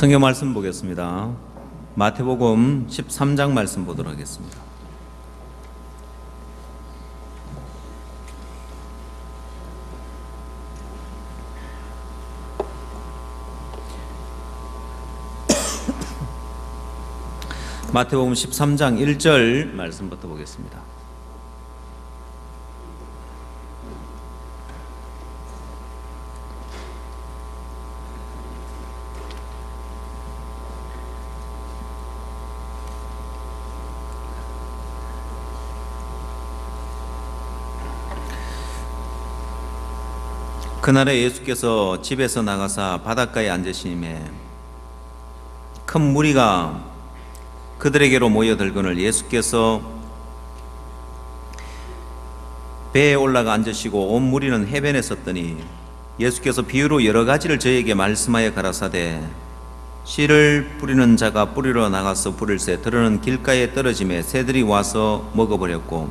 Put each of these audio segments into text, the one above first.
성경 말씀 보겠습니다. 마태복음 13장 말씀 보도록 하겠습니다. 마태복음 13장 1절 말씀부터 보겠습니다. 그날에 예수께서 집에서 나가사 바닷가에 앉으시매 큰 무리가 그들에게로 모여들거늘 예수께서 배에 올라가 앉으시고 온 무리는 해변에 섰더니 예수께서 비유로 여러 가지를 저희에게 말씀하여 가라사대 씨를 뿌리는 자가 뿌리러 나가서 뿌릴새 들어는 길가에 떨어지매 새들이 와서 먹어버렸고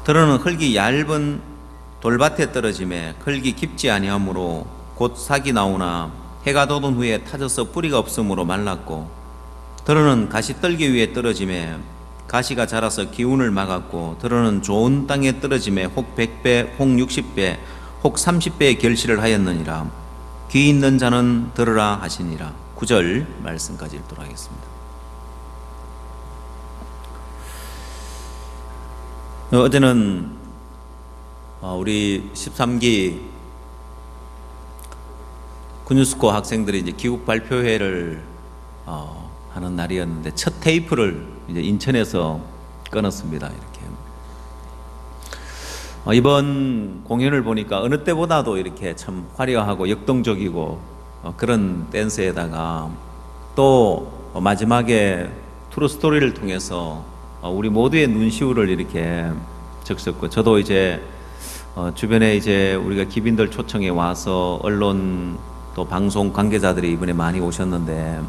들어는 흙이 얇은 돌밭에 떨어지매 흙이 깊지 아니하므로 곧 삭이 나오나 해가 돋은 후에 타져서 뿌리가 없으므로 말랐고 들어는 가시떨기 위에 떨어지매 가시가 자라서 기운을 막았고 들어는 좋은 땅에 떨어지매 혹 100배, 혹 60배, 혹 30배의 결실을 하였느니라. 귀 있는 자는 들으라 하시니라. 9절 말씀까지 읽도록 하겠습니다. 어제는 우리 13기 군유스코 학생들이 이제 귀국 발표회를 하는 날이었는데 첫 테이프를 이제 인천에서 끊었습니다. 이렇게 이번 공연을 보니까 어느 때보다도 이렇게 참 화려하고 역동적이고 그런 댄스에다가 또 마지막에 트루 스토리를 통해서 우리 모두의 눈시울을 이렇게 적셨고 저도 이제 주변에 이제 우리가 기빈들 초청해 와서 언론 또 방송 관계자들이 이번에 많이 오셨는데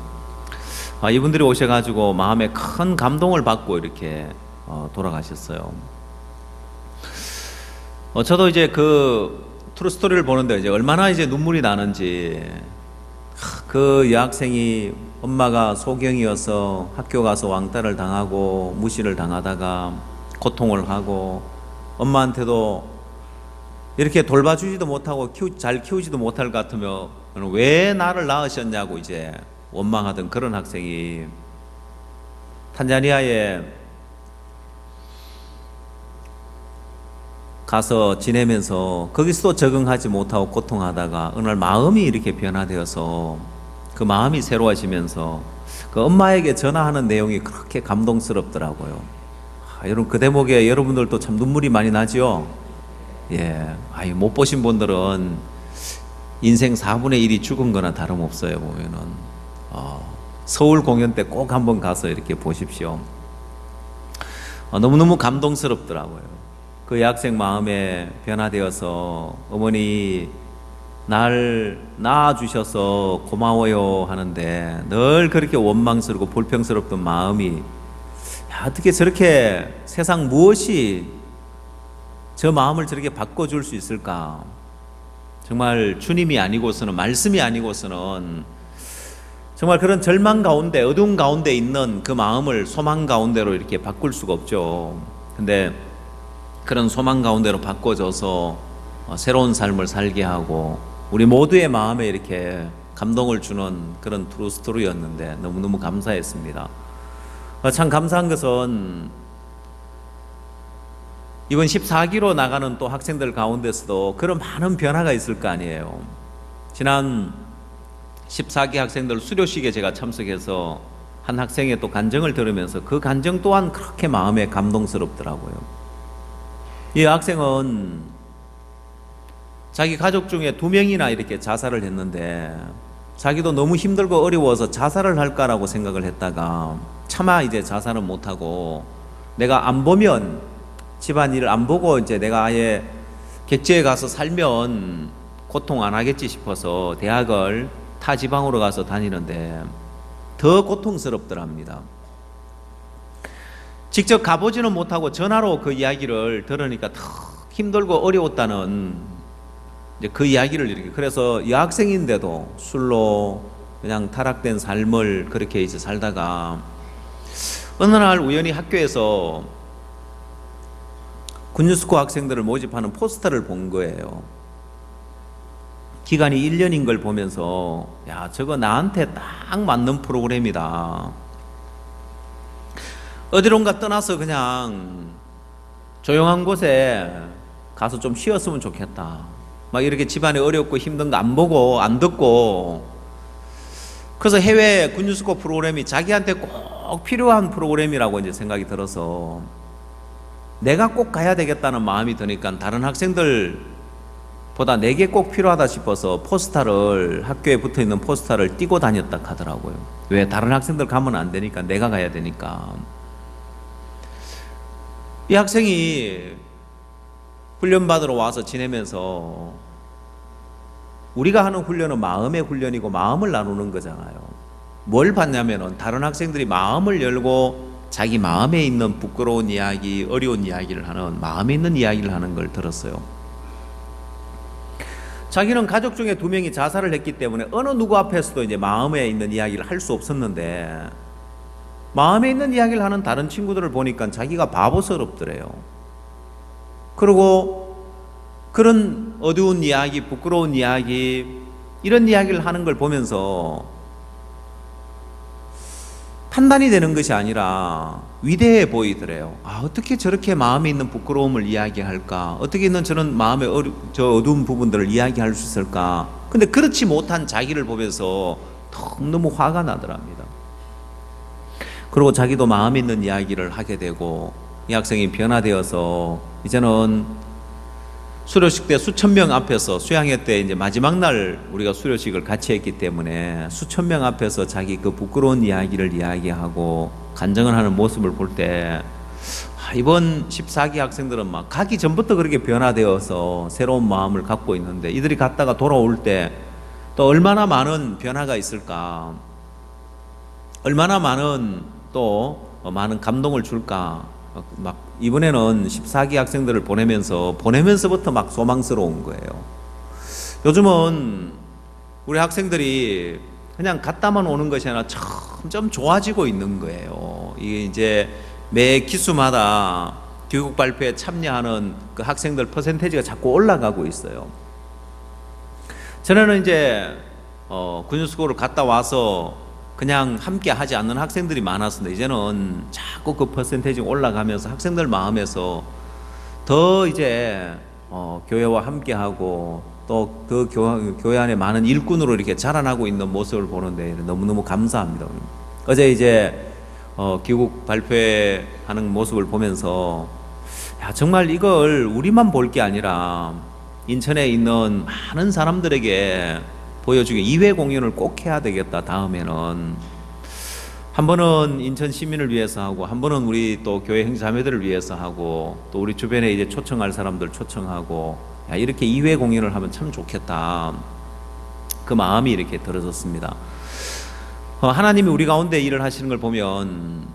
이분들이 오셔가지고 마음에 큰 감동을 받고 이렇게 돌아가셨어요. 저도 이제 그 트루 스토리를 보는데 이제 얼마나 이제 눈물이 나는지 그 여학생이 엄마가 소경이어서 학교 가서 왕따를 당하고 무시를 당하다가 고통을 하고 엄마한테도 이렇게 돌봐주지도 못하고 잘 키우지도 못할 것 같으면 왜 나를 낳으셨냐고 이제 원망하던 그런 학생이 탄자니아에 가서 지내면서 거기서도 적응하지 못하고 고통하다가 어느 날 마음이 이렇게 변화되어서 그 마음이 새로워지면서 그 엄마에게 전화하는 내용이 그렇게 감동스럽더라고요. 여러분 그 대목에 여러분들도 참 눈물이 많이 나죠? 예, 못 보신 분들은 인생 4분의 1이 죽은 거나 다름없어요. 보면은 서울 공연 때 꼭 한번 가서 이렇게 보십시오. 너무너무 감동스럽더라고요. 그 여학생 마음에 변화되어서 어머니 날 낳아주셔서 고마워요 하는데 늘 그렇게 원망스럽고 불평스럽던 마음이 어떻게 저렇게 세상 무엇이 저 마음을 저렇게 바꿔줄 수 있을까? 정말 주님이 아니고서는 말씀이 아니고서는 정말 그런 절망 가운데 어두운 가운데 있는 그 마음을 소망 가운데로 이렇게 바꿀 수가 없죠. 근데 그런 소망 가운데로 바꿔줘서 새로운 삶을 살게 하고 우리 모두의 마음에 이렇게 감동을 주는 그런 트루 스토리였는데 너무너무 감사했습니다. 참 감사한 것은 이번 14기로 나가는 또 학생들 가운데서도 그런 많은 변화가 있을 거 아니에요. 지난 14기 학생들 수료식에 제가 참석해서 한 학생의 또 간증을 들으면서 그 간증 또한 그렇게 마음에 감동스럽더라고요. 이 학생은 자기 가족 중에 2명이나 이렇게 자살을 했는데 자기도 너무 힘들고 어려워서 자살을 할까라고 생각을 했다가 차마 이제 자살은 못하고 내가 안 보면 집안일을 안 보고 이제 내가 아예 객지에 가서 살면 고통 안 하겠지 싶어서 대학을 타 지방으로 가서 다니는데 더 고통스럽더랍니다. 직접 가보지는 못하고 전화로 그 이야기를 들으니까 더 힘들고 어려웠다는 이제 그 이야기를 이렇게, 그래서 여학생인데도 술로 그냥 타락된 삶을 그렇게 이제 살다가 어느 날 우연히 학교에서 군유스코 학생들을 모집하는 포스터를 본 거예요. 기간이 1년인 걸 보면서 야, 저거 나한테 딱 맞는 프로그램이다. 어디론가 떠나서 그냥 조용한 곳에 가서 좀 쉬었으면 좋겠다. 막 이렇게 집안에 어렵고 힘든 거 안 보고 안 듣고, 그래서 해외 군유스코 프로그램이 자기한테 꼭 필요한 프로그램이라고 이제 생각이 들어서 내가 꼭 가야 되겠다는 마음이 드니까 다른 학생들보다 내게 꼭 필요하다 싶어서 포스터를, 학교에 붙어 있는 포스터를 띄고 다녔다 하더라고요. 왜? 다른 학생들 가면 안 되니까, 내가 가야 되니까. 이 학생이 훈련받으러 와서 지내면서 우리가 하는 훈련은 마음의 훈련이고 마음을 나누는 거잖아요. 뭘 봤냐면은 다른 학생들이 마음을 열고 자기 마음에 있는 부끄러운 이야기, 어려운 이야기를 하는, 마음에 있는 이야기를 하는 걸 들었어요. 자기는 가족 중에 2명이 자살을 했기 때문에 어느 누구 앞에서도 이제 마음에 있는 이야기를 할 수 없었는데, 마음에 있는 이야기를 하는 다른 친구들을 보니까 자기가 바보스럽더래요. 그리고 그런 어두운 이야기, 부끄러운 이야기, 이런 이야기를 하는 걸 보면서 판단이 되는 것이 아니라 위대해 보이더래요. 아, 어떻게 저렇게 마음에 있는 부끄러움을 이야기할까? 어떻게 있는 저런 마음의 저 어두운 부분들을 이야기할 수 있을까? 근데 그렇지 못한 자기를 보면서 너무 화가 나더랍니다. 그리고 자기도 마음에 있는 이야기를 하게 되고, 이 학생이 변화되어서 이제는 수료식 때 수천 명 앞에서, 수양회 때 이제 마지막 날 우리가 수료식을 같이 했기 때문에 수천 명 앞에서 자기 그 부끄러운 이야기를 이야기하고 간증을 하는 모습을 볼 때, 이번 14기 학생들은 막 가기 전부터 그렇게 변화되어서 새로운 마음을 갖고 있는데, 이들이 갔다가 돌아올 때 또 얼마나 많은 변화가 있을까, 얼마나 많은 또 많은 감동을 줄까. 막 이번에는 14기 학생들을 보내면서부터 막 소망스러운 거예요. 요즘은 우리 학생들이 그냥 갔다만 오는 것이 아니라 점점 좋아지고 있는 거예요. 이게 이제 매 기수마다 교육 발표에 참여하는 그 학생들 퍼센테이지가 자꾸 올라가고 있어요. 전에는 이제 군유스코를 갔다 와서 그냥 함께 하지 않는 학생들이 많았는데, 이제는 자꾸 그 퍼센테이지가 올라가면서 학생들 마음에서 더 이제 교회와 함께 하고 또 그 교회 안에 많은 일꾼으로 이렇게 자라나고 있는 모습을 보는데 너무너무 감사합니다. 어제 이제 귀국 발표하는 모습을 보면서, 야, 정말 이걸 우리만 볼 게 아니라 인천에 있는 많은 사람들에게 보여주기, 2회 공연을 꼭 해야 되겠다. 다음에는 한 번은 인천 시민을 위해서 하고, 한 번은 우리 또 교회 형제자매들을 위해서 하고, 또 우리 주변에 이제 초청할 사람들 초청하고, 야, 이렇게 2회 공연을 하면 참 좋겠다. 그 마음이 이렇게 들어졌습니다. 하나님이 우리 가운데 일을 하시는 걸 보면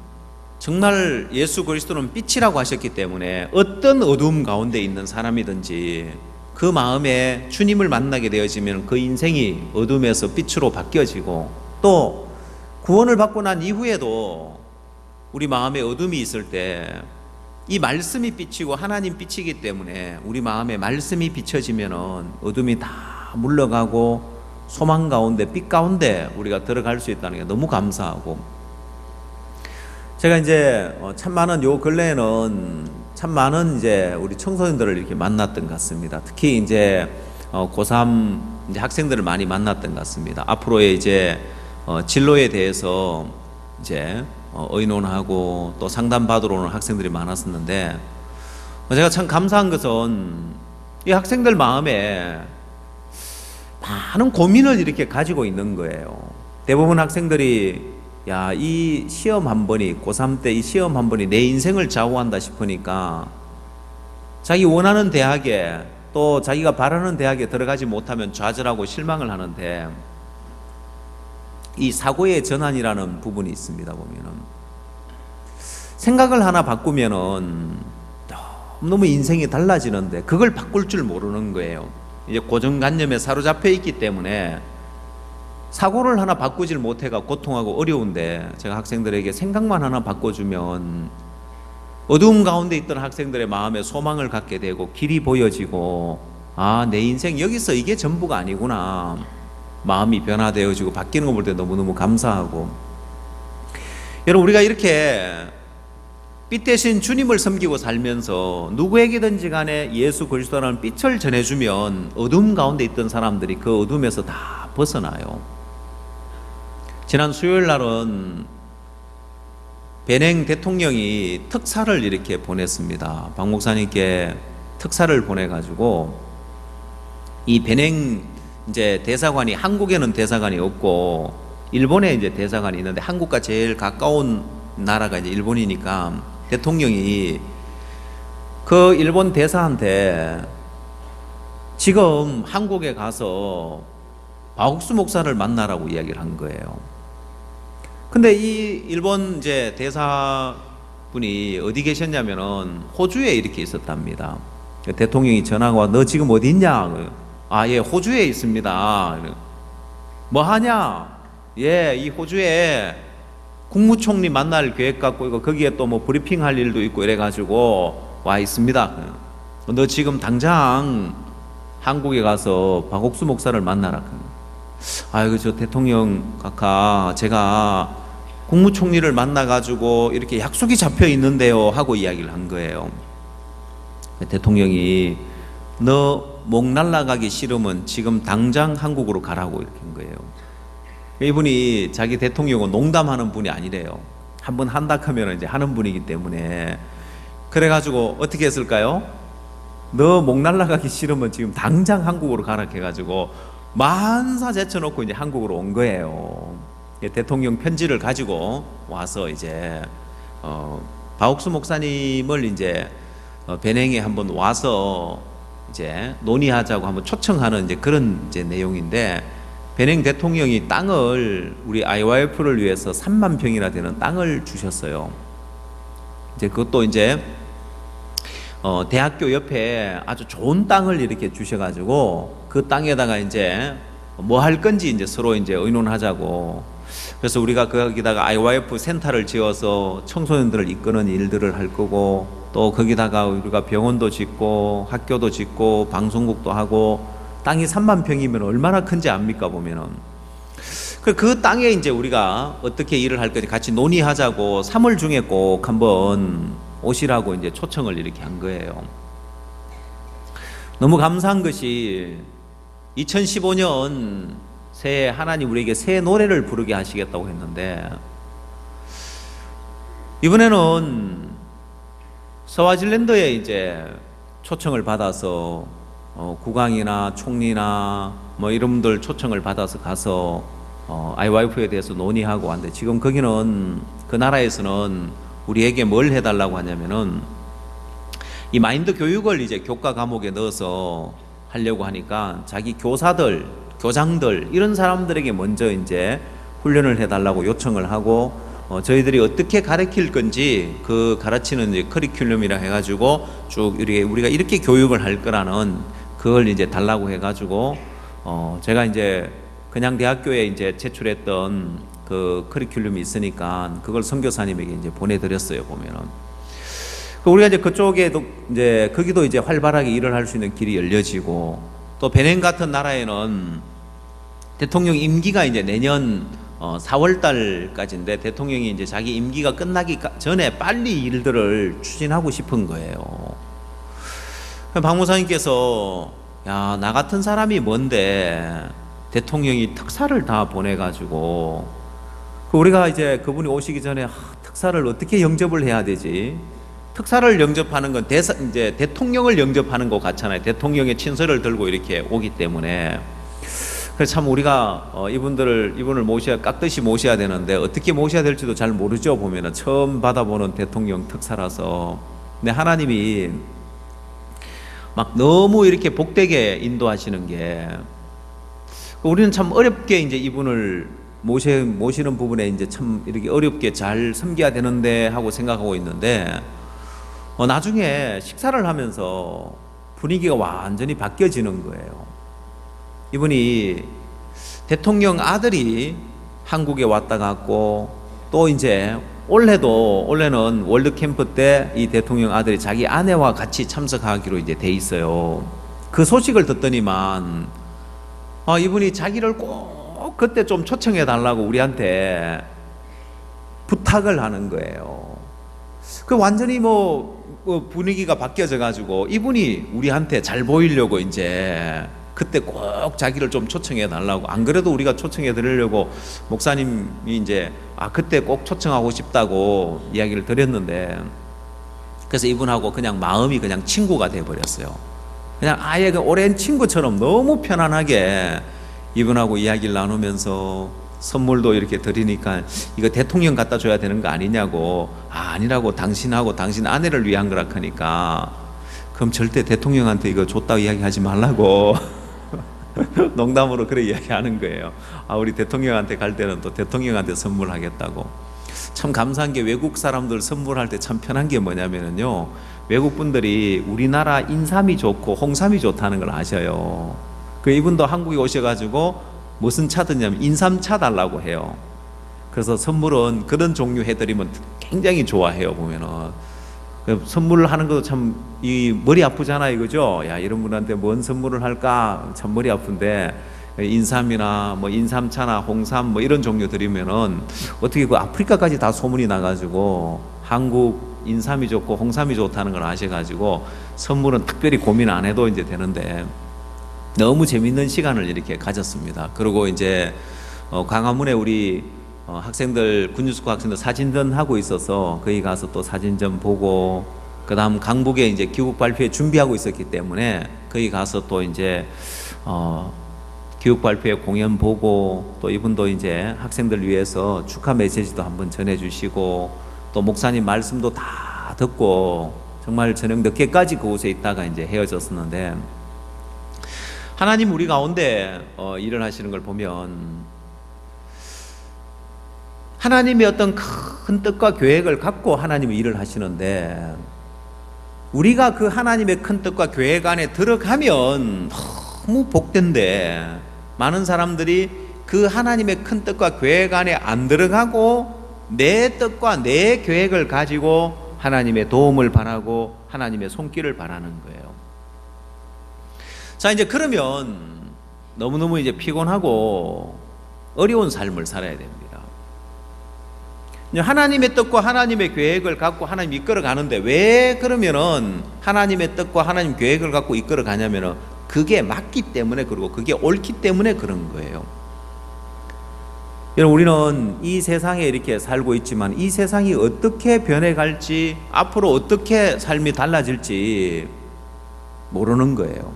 정말 예수 그리스도는 빛이라고 하셨기 때문에 어떤 어두움 가운데 있는 사람이든지 그 마음에 주님을 만나게 되어지면 그 인생이 어둠에서 빛으로 바뀌어지고, 또 구원을 받고 난 이후에도 우리 마음에 어둠이 있을 때 이 말씀이 빛이고 하나님 빛이기 때문에 우리 마음에 말씀이 비춰지면은 어둠이 다 물러가고 소망 가운데 빛 가운데 우리가 들어갈 수 있다는 게 너무 감사하고, 제가 이제 참 많은 요 근래에는 참 많은 이제 우리 청소년들을 이렇게 만났던 것 같습니다. 특히 이제 고3 이제 학생들을 많이 만났던 것 같습니다. 앞으로의 이제 진로에 대해서 이제 의논하고 또 상담받으러 오는 학생들이 많았었는데, 제가 참 감사한 것은 이 학생들 마음에 많은 고민을 이렇게 가지고 있는 거예요. 대부분 학생들이 야, 이 시험 한 번이, 고3 때 이 시험 한 번이 내 인생을 좌우한다 싶으니까 자기 원하는 대학에 또 자기가 바라는 대학에 들어가지 못하면 좌절하고 실망을 하는데, 이 사고의 전환이라는 부분이 있습니다. 보면은 생각을 하나 바꾸면은 너무 인생이 달라지는데 그걸 바꿀 줄 모르는 거예요. 이제 고정관념에 사로잡혀 있기 때문에 사고를 하나 바꾸질 못해가 고통하고 어려운데, 제가 학생들에게 생각만 하나 바꿔주면 어두움 가운데 있던 학생들의 마음에 소망을 갖게 되고 길이 보여지고, 아, 내 인생 여기서 이게 전부가 아니구나, 마음이 변화되어지고 바뀌는 거 볼 때 너무너무 감사하고, 여러분, 우리가 이렇게 빛 대신 주님을 섬기고 살면서 누구에게든지 간에 예수 그리스도라는 빛을 전해주면 어둠 가운데 있던 사람들이 그 어둠에서 다 벗어나요. 지난 수요일 날은 베냉 대통령이 특사를 이렇게 보냈습니다. 박 목사님께 특사를 보내가지고 이 베냉 이제 대사관이, 한국에는 대사관이 없고 일본에 이제 대사관이 있는데 한국과 제일 가까운 나라가 이제 일본이니까 대통령이 그 일본 대사한테 지금 한국에 가서 박옥수 목사를 만나라고 이야기를 한 거예요. 근데 이 일본 이제 대사분이 어디 계셨냐면은 호주에 이렇게 있었답니다. 대통령이 전화가 와, 너 지금 어디 있냐? 아, 예, 호주에 있습니다. 뭐 하냐? 예, 이 호주에 국무총리 만날 계획 갖고 있고 거기에 또 뭐 브리핑 할 일도 있고 이래가지고 와 있습니다. 너 지금 당장 한국에 가서 박옥수 목사를 만나라. 아이고, 저 대통령 각하, 제가 국무총리를 만나가지고 이렇게 약속이 잡혀 있는데요 하고 이야기를 한 거예요. 대통령이 너 목 날라가기 싫으면 지금 당장 한국으로 가라고 이렇게 한 거예요. 이분이 자기 대통령은 농담하는 분이 아니래요. 한번 한다 하면 이제 하는 분이기 때문에. 그래가지고 어떻게 했을까요? 너 목 날라가기 싫으면 지금 당장 한국으로 가라 해가지고 만사 제쳐놓고 이제 한국으로 온 거예요. 대통령 편지를 가지고 와서 이제 박옥수 목사님을 이제 베냉에 한번 와서 이제 논의하자고 한번 초청하는 이제 그런 이제 내용인데, 베냉 대통령이 땅을 우리 IYF를 위해서 3만 평이나 되는 땅을 주셨어요. 이제 그것도 이제 대학교 옆에 아주 좋은 땅을 이렇게 주셔가지고 그 땅에다가 이제 뭐 할 건지 이제 서로 이제 의논하자고. 그래서 우리가 거기다가 IYF 센터를 지어서 청소년들을 이끄는 일들을 할 거고, 또 거기다가 우리가 병원도 짓고 학교도 짓고 방송국도 하고, 땅이 3만 평이면 얼마나 큰지 압니까 보면은. 그 땅에 이제 우리가 어떻게 일을 할 건지 같이 논의하자고 3월 중에 꼭 한번 오시라고 이제 초청을 이렇게 한 거예요. 너무 감사한 것이 2015년 새해 하나님 우리에게 새 노래를 부르게 하시겠다고 했는데, 이번에는 스와질랜드에 이제 초청을 받아서 국왕이나 총리나 뭐 이런 분들 초청을 받아서 가서 IYF에 대해서 논의하고 왔는데, 지금 거기는 그 나라에서는 우리에게 뭘 해달라고 하냐면은 이 마인드 교육을 이제 교과 과목에 넣어서 하려고 하니까 자기 교사들, 교장들 이런 사람들에게 먼저 이제 훈련을 해달라고 요청을 하고, 저희들이 어떻게 가르칠 건지 그 가르치는 이제 커리큘럼이라 해가지고 쭉 우리가 이렇게 교육을 할 거라는 그걸 이제 달라고 해가지고 제가 이제 그냥 대학교에 이제 제출했던 그 커리큘럼이 있으니까 그걸 선교사님에게 이제 보내드렸어요. 보면은 우리가 이제 그쪽에도 이제 거기도 이제 활발하게 일을 할 수 있는 길이 열려지고, 또 베냉 같은 나라에는 대통령 임기가 이제 내년 4월 달까지인데 대통령이 이제 자기 임기가 끝나기 전에 빨리 일들을 추진하고 싶은 거예요. 박무사님께서 야, 나 같은 사람이 뭔데 대통령이 특사를 다 보내가지고 우리가 이제 그분이 오시기 전에 특사를 어떻게 영접을 해야 되지? 특사를 영접하는 건 이제 대통령을 영접하는 것 같잖아요. 대통령의 친서를 들고 이렇게 오기 때문에. 그래서 참 우리가 이분을 깍듯이 모셔야 되는데 어떻게 모셔야 될지도 잘 모르죠. 보면은 처음 받아보는 대통령 특사라서. 근데 하나님이 막 너무 이렇게 복되게 인도하시는 게 우리는 참 어렵게 이제 이분을 모시는 부분에 이제 참 이렇게 어렵게 잘 섬겨야 되는데 하고 생각하고 있는데 나중에 식사를 하면서 분위기가 완전히 바뀌어지는 거예요. 이분이 대통령 아들이 한국에 왔다 갔고 또 이제 올해는 월드캠프 때 이 대통령 아들이 자기 아내와 같이 참석하기로 이제 돼 있어요. 그 소식을 듣더니만 이분이 자기를 꼭 그때 좀 초청해 달라고 우리한테 부탁을 하는 거예요. 그 완전히 분위기가 바뀌어져 가지고 이분이 우리한테 잘 보이려고 이제 그때 꼭 자기를 좀 초청해 달라고, 안 그래도 우리가 초청해 드리려고 목사님이 이제 그때 꼭 초청하고 싶다고 이야기를 드렸는데, 그래서 이분하고 그냥 마음이 그냥 친구가 돼 버렸어요. 그냥 아예 그 오랜 친구처럼 너무 편안하게 이분하고 이야기를 나누면서 선물도 이렇게 드리니까 이거 대통령 갖다 줘야 되는 거 아니냐고, 아니라고, 당신하고 당신 아내를 위한 거라 하니까 그럼 절대 대통령한테 이거 줬다고 이야기하지 말라고 농담으로 그래 이야기하는 거예요. 우리 대통령한테 갈 때는 또 대통령한테 선물하겠다고. 참 감사한 게 외국 사람들 선물할 때 참 편한 게 뭐냐면요, 외국 분들이 우리나라 인삼이 좋고 홍삼이 좋다는 걸 아셔요. 그 이분도 한국에 오셔가지고 무슨 차 드냐면 인삼차 달라고 해요. 그래서 선물은 그런 종류 해드리면 굉장히 좋아해요. 보면은 선물을 하는 것도 참 머리 아프잖아요, 그죠? 야, 이런 분한테 뭔 선물을 할까 참 머리 아픈데, 인삼이나 인삼차나 홍삼 이런 종류 드리면은 어떻게 그 아프리카까지 다 소문이 나가지고 한국 인삼이 좋고 홍삼이 좋다는 걸 아셔가지고 선물은 특별히 고민 안 해도 이제 되는데, 너무 재밌는 시간을 이렇게 가졌습니다. 그리고 이제 광화문에 우리 학생들, 군유스쿨 학생들 사진전 하고 있어서 거기 가서 또 사진전 보고, 그 다음 강북에 이제 교육 발표회 준비하고 있었기 때문에 거기 가서 또 이제 교육 발표회 공연 보고, 또 이분도 이제 학생들 위해서 축하 메시지도 한번 전해주시고, 또 목사님 말씀도 다 듣고 정말 저녁 늦게까지 그곳에 있다가 이제 헤어졌었는데, 하나님 우리 가운데 일을 하시는 걸 보면 하나님의 어떤 큰 뜻과 계획을 갖고 하나님이 일을 하시는데, 우리가 그 하나님의 큰 뜻과 계획 안에 들어가면 너무 복된데, 많은 사람들이 그 하나님의 큰 뜻과 계획 안에 안 들어가고 내 뜻과 내 계획을 가지고 하나님의 도움을 바라고 하나님의 손길을 바라는 거예요. 자, 이제 그러면 너무너무 이제 피곤하고 어려운 삶을 살아야 됩니다. 하나님의 뜻과 하나님의 계획을 갖고 하나님 이끌어 가는데, 왜 그러면은 하나님의 뜻과 하나님 계획을 갖고 이끌어 가냐면은 그게 맞기 때문에, 그리고 그게 옳기 때문에 그런 거예요. 여러분, 우리는 이 세상에 이렇게 살고 있지만 이 세상이 어떻게 변해갈지, 앞으로 어떻게 삶이 달라질지 모르는 거예요.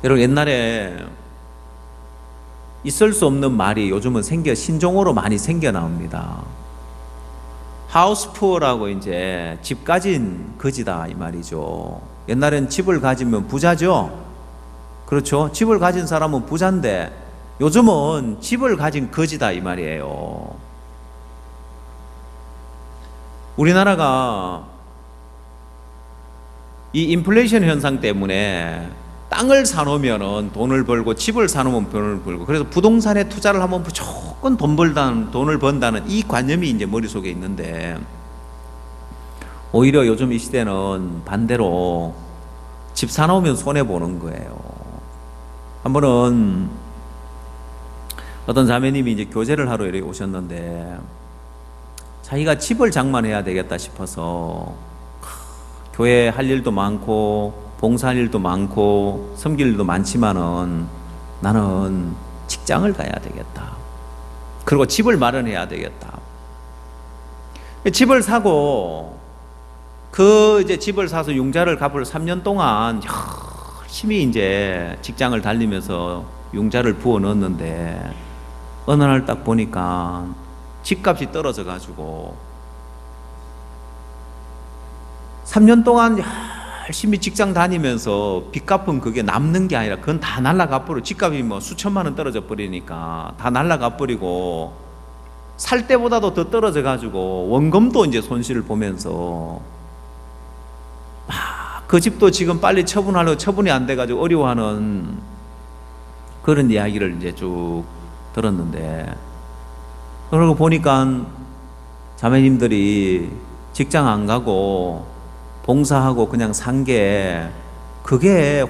여러분, 옛날에 있을 수 없는 말이 요즘은 신종어로 많이 생겨 나옵니다. 하우스 푸어라고, 이제 집 가진 거지다 이 말이죠. 옛날엔 집을 가지면 부자죠. 그렇죠? 집을 가진 사람은 부자인데 요즘은 집을 가진 거지다 이 말이에요. 우리나라가 이 인플레이션 현상 때문에 땅을 사놓으면 돈을 벌고 집을 사놓으면 돈을 벌고, 그래서 부동산에 투자를 하면 무조건 돈을 번다는 이 관념이 이제 머릿속에 있는데, 오히려 요즘 이 시대는 반대로 집 사놓으면 손해보는 거예요. 한 번은 어떤 자매님이 이제 교제를 하러 이렇게 오셨는데 자기가 집을 장만해야 되겠다 싶어서 교회 할 일도 많고 봉사할 일도 많고 섬길 일도 많지만은 나는 직장을 가야 되겠다. 그리고 집을 마련해야 되겠다. 집을 사고 이제 집을 사서 융자를 갚을 3년 동안 열심히 이제 직장을 달리면서 융자를 부어 넣었는데 어느 날 딱 보니까 집값이 떨어져 가지고 3년 동안 열심히 직장 다니면서 빚 갚은 그게 남는 게 아니라 그건 다 날라가 버리고 집값이 뭐 수천만 원 떨어져 버리니까 다 날라가 버리고 살 때보다도 더 떨어져 가지고 원금도 이제 손실을 보면서 그 집도 지금 빨리 처분하려고 처분이 안 돼 가지고 어려워하는 그런 이야기를 이제 쭉 들었는데, 그러고 보니까 자매님들이 직장 안 가고 봉사하고 그냥 산 게 그게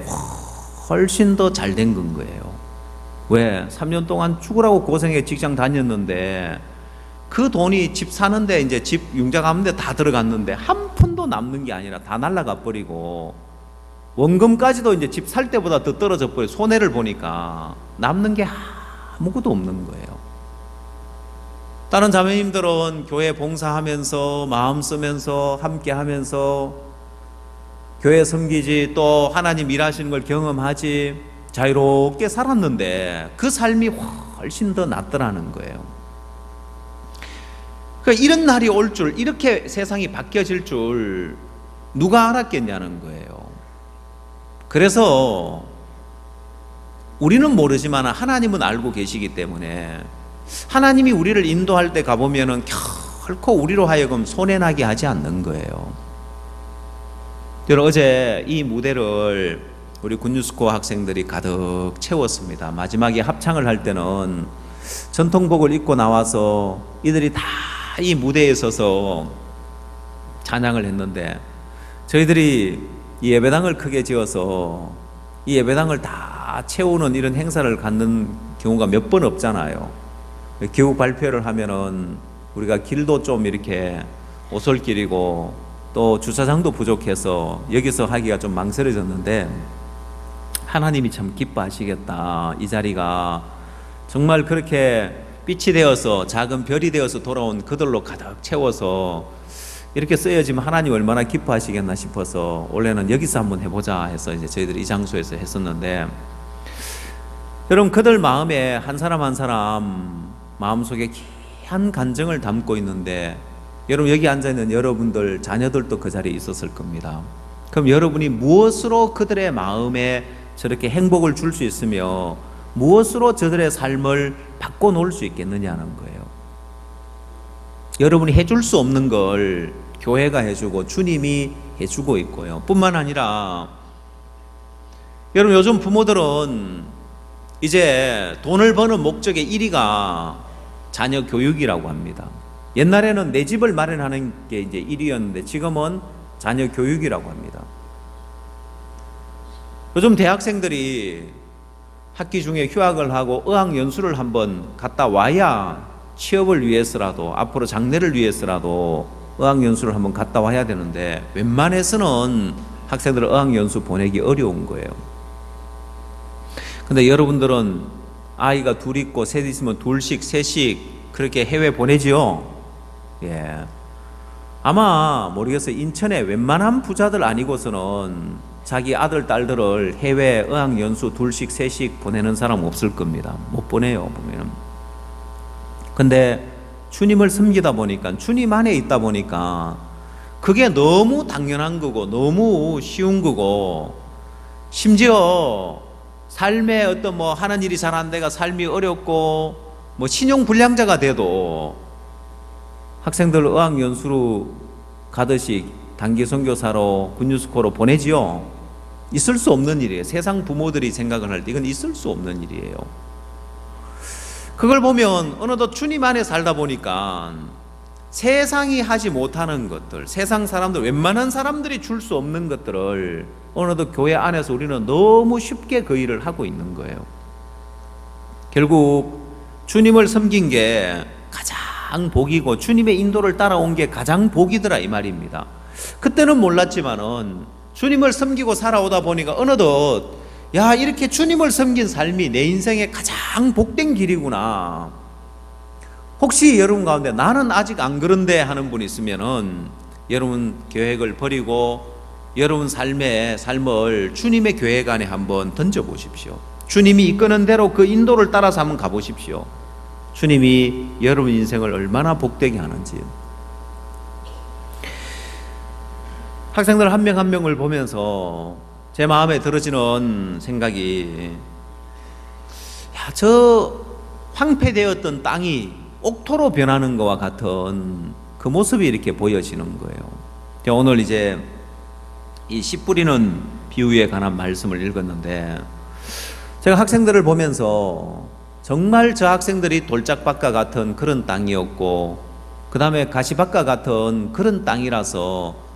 훨씬 더 잘 된 건 거예요. 왜? 3년 동안 죽으라고 고생해 직장 다녔는데 그 돈이 집 사는데 이제 집 융자 갚는데 다 들어갔는데 한 푼도 남는 게 아니라 다 날라가 버리고 원금까지도 이제 집 살 때보다 더 떨어져 버려 손해를 보니까 남는 게 아무것도 없는 거예요. 다른 자매님들은 교회 봉사하면서 마음 쓰면서 함께 하면서 교회 섬기지 또 하나님 일하시는 걸 경험하지 자유롭게 살았는데 그 삶이 훨씬 더 낫더라는 거예요. 그러니까 이런 날이 올 줄, 이렇게 세상이 바뀌어질 줄 누가 알았겠냐는 거예요. 그래서 우리는 모르지만 하나님은 알고 계시기 때문에 하나님이 우리를 인도할 때 가보면은 결코 우리로 하여금 손해나게 하지 않는 거예요. 여러분, 어제 이 무대를 우리 군유스코 학생들이 가득 채웠습니다. 마지막에 합창을 할 때는 전통복을 입고 나와서 이들이 다 이 무대에 서서 찬양을 했는데 저희들이 이 예배당을 크게 지어서 이 예배당을 다 채우는 이런 행사를 갖는 경우가 몇 번 없잖아요. 교육 발표를 하면은 우리가 길도 좀 이렇게 오솔길이고 또 주차장도 부족해서 여기서 하기가 좀 망설여졌는데 하나님이 참 기뻐하시겠다. 이 자리가 정말 그렇게 빛이 되어서 작은 별이 되어서 돌아온 그들로 가득 채워서 이렇게 쓰여지면 하나님 얼마나 기뻐하시겠나 싶어서 원래는 여기서 한번 해보자 해서 이제 저희들이 이 장소에서 했었는데, 여러분 그들 마음에 한 사람 한 사람 마음속에 귀한 간증을 담고 있는데, 여러분 여기 앉아있는 여러분들 자녀들도 그 자리에 있었을 겁니다. 그럼 여러분이 무엇으로 그들의 마음에 저렇게 행복을 줄 수 있으며 무엇으로 저들의 삶을 바꿔놓을 수 있겠느냐는 거예요. 여러분이 해줄 수 없는 걸 교회가 해주고 주님이 해주고 있고요. 뿐만 아니라 여러분 요즘 부모들은 이제 돈을 버는 목적의 1위가 자녀 교육이라고 합니다. 옛날에는 내 집을 마련하는 게 이제 1위였는데 지금은 자녀 교육이라고 합니다. 요즘 대학생들이 학기 중에 휴학을 하고 어학연수를 한번 갔다 와야 취업을 위해서라도 앞으로 장래를 위해서라도 어학연수를 한번 갔다 와야 되는데 웬만해서는 학생들은 어학연수 보내기 어려운 거예요. 근데 여러분들은 아이가 둘 있고 셋 있으면 둘씩 셋씩 그렇게 해외 보내지요. 예. 아마 모르겠어요. 인천에 웬만한 부자들 아니고서는 자기 아들 딸들을 해외 어학연수 둘씩 셋씩 보내는 사람 없을 겁니다. 못 보내요 보면. 근데 주님을 섬기다 보니까 주님 안에 있다 보니까 그게 너무 당연한 거고 너무 쉬운 거고, 심지어 삶에 어떤 뭐 하는 일이 잘 안 돼가 삶이 어렵고 뭐 신용 불량자가 돼도 학생들 어학연수로 가듯이 단기 선교사로 군유스코로 보내지요. 있을 수 없는 일이에요. 세상 부모들이 생각을 할 때 이건 있을 수 없는 일이에요. 그걸 보면 어느덧 주님 안에 살다 보니까 세상이 하지 못하는 것들, 세상 사람들, 웬만한 사람들이 줄 수 없는 것들을 어느덧 교회 안에서 우리는 너무 쉽게 그 일을 하고 있는 거예요. 결국 주님을 섬긴 게 가장 복이고 주님의 인도를 따라온 게 가장 복이더라 이 말입니다. 그때는 몰랐지만은 주님을 섬기고 살아오다 보니까 어느덧 야, 이렇게 주님을 섬긴 삶이 내 인생의 가장 복된 길이구나. 혹시 여러분 가운데 나는 아직 안 그런데 하는 분 있으면은 여러분 계획을 버리고 여러분 삶을 주님의 계획 안에 한번 던져보십시오. 주님이 이끄는 대로 그 인도를 따라서 한번 가보십시오. 주님이 여러분 인생을 얼마나 복되게 하는지. 학생들 한 명 한 명을 보면서 제 마음에 들어지는 생각이, 야, 저 황폐되었던 땅이 옥토로 변하는 것과 같은 그 모습이 이렇게 보여지는 거예요. 제가 오늘 이제 이 씨 뿌리는 비유에 관한 말씀을 읽었는데, 제가 학생들을 보면서 정말 저 학생들이 돌짝밭과 같은 그런 땅이었고, 그 다음에 가시밭과 같은 그런 땅이라서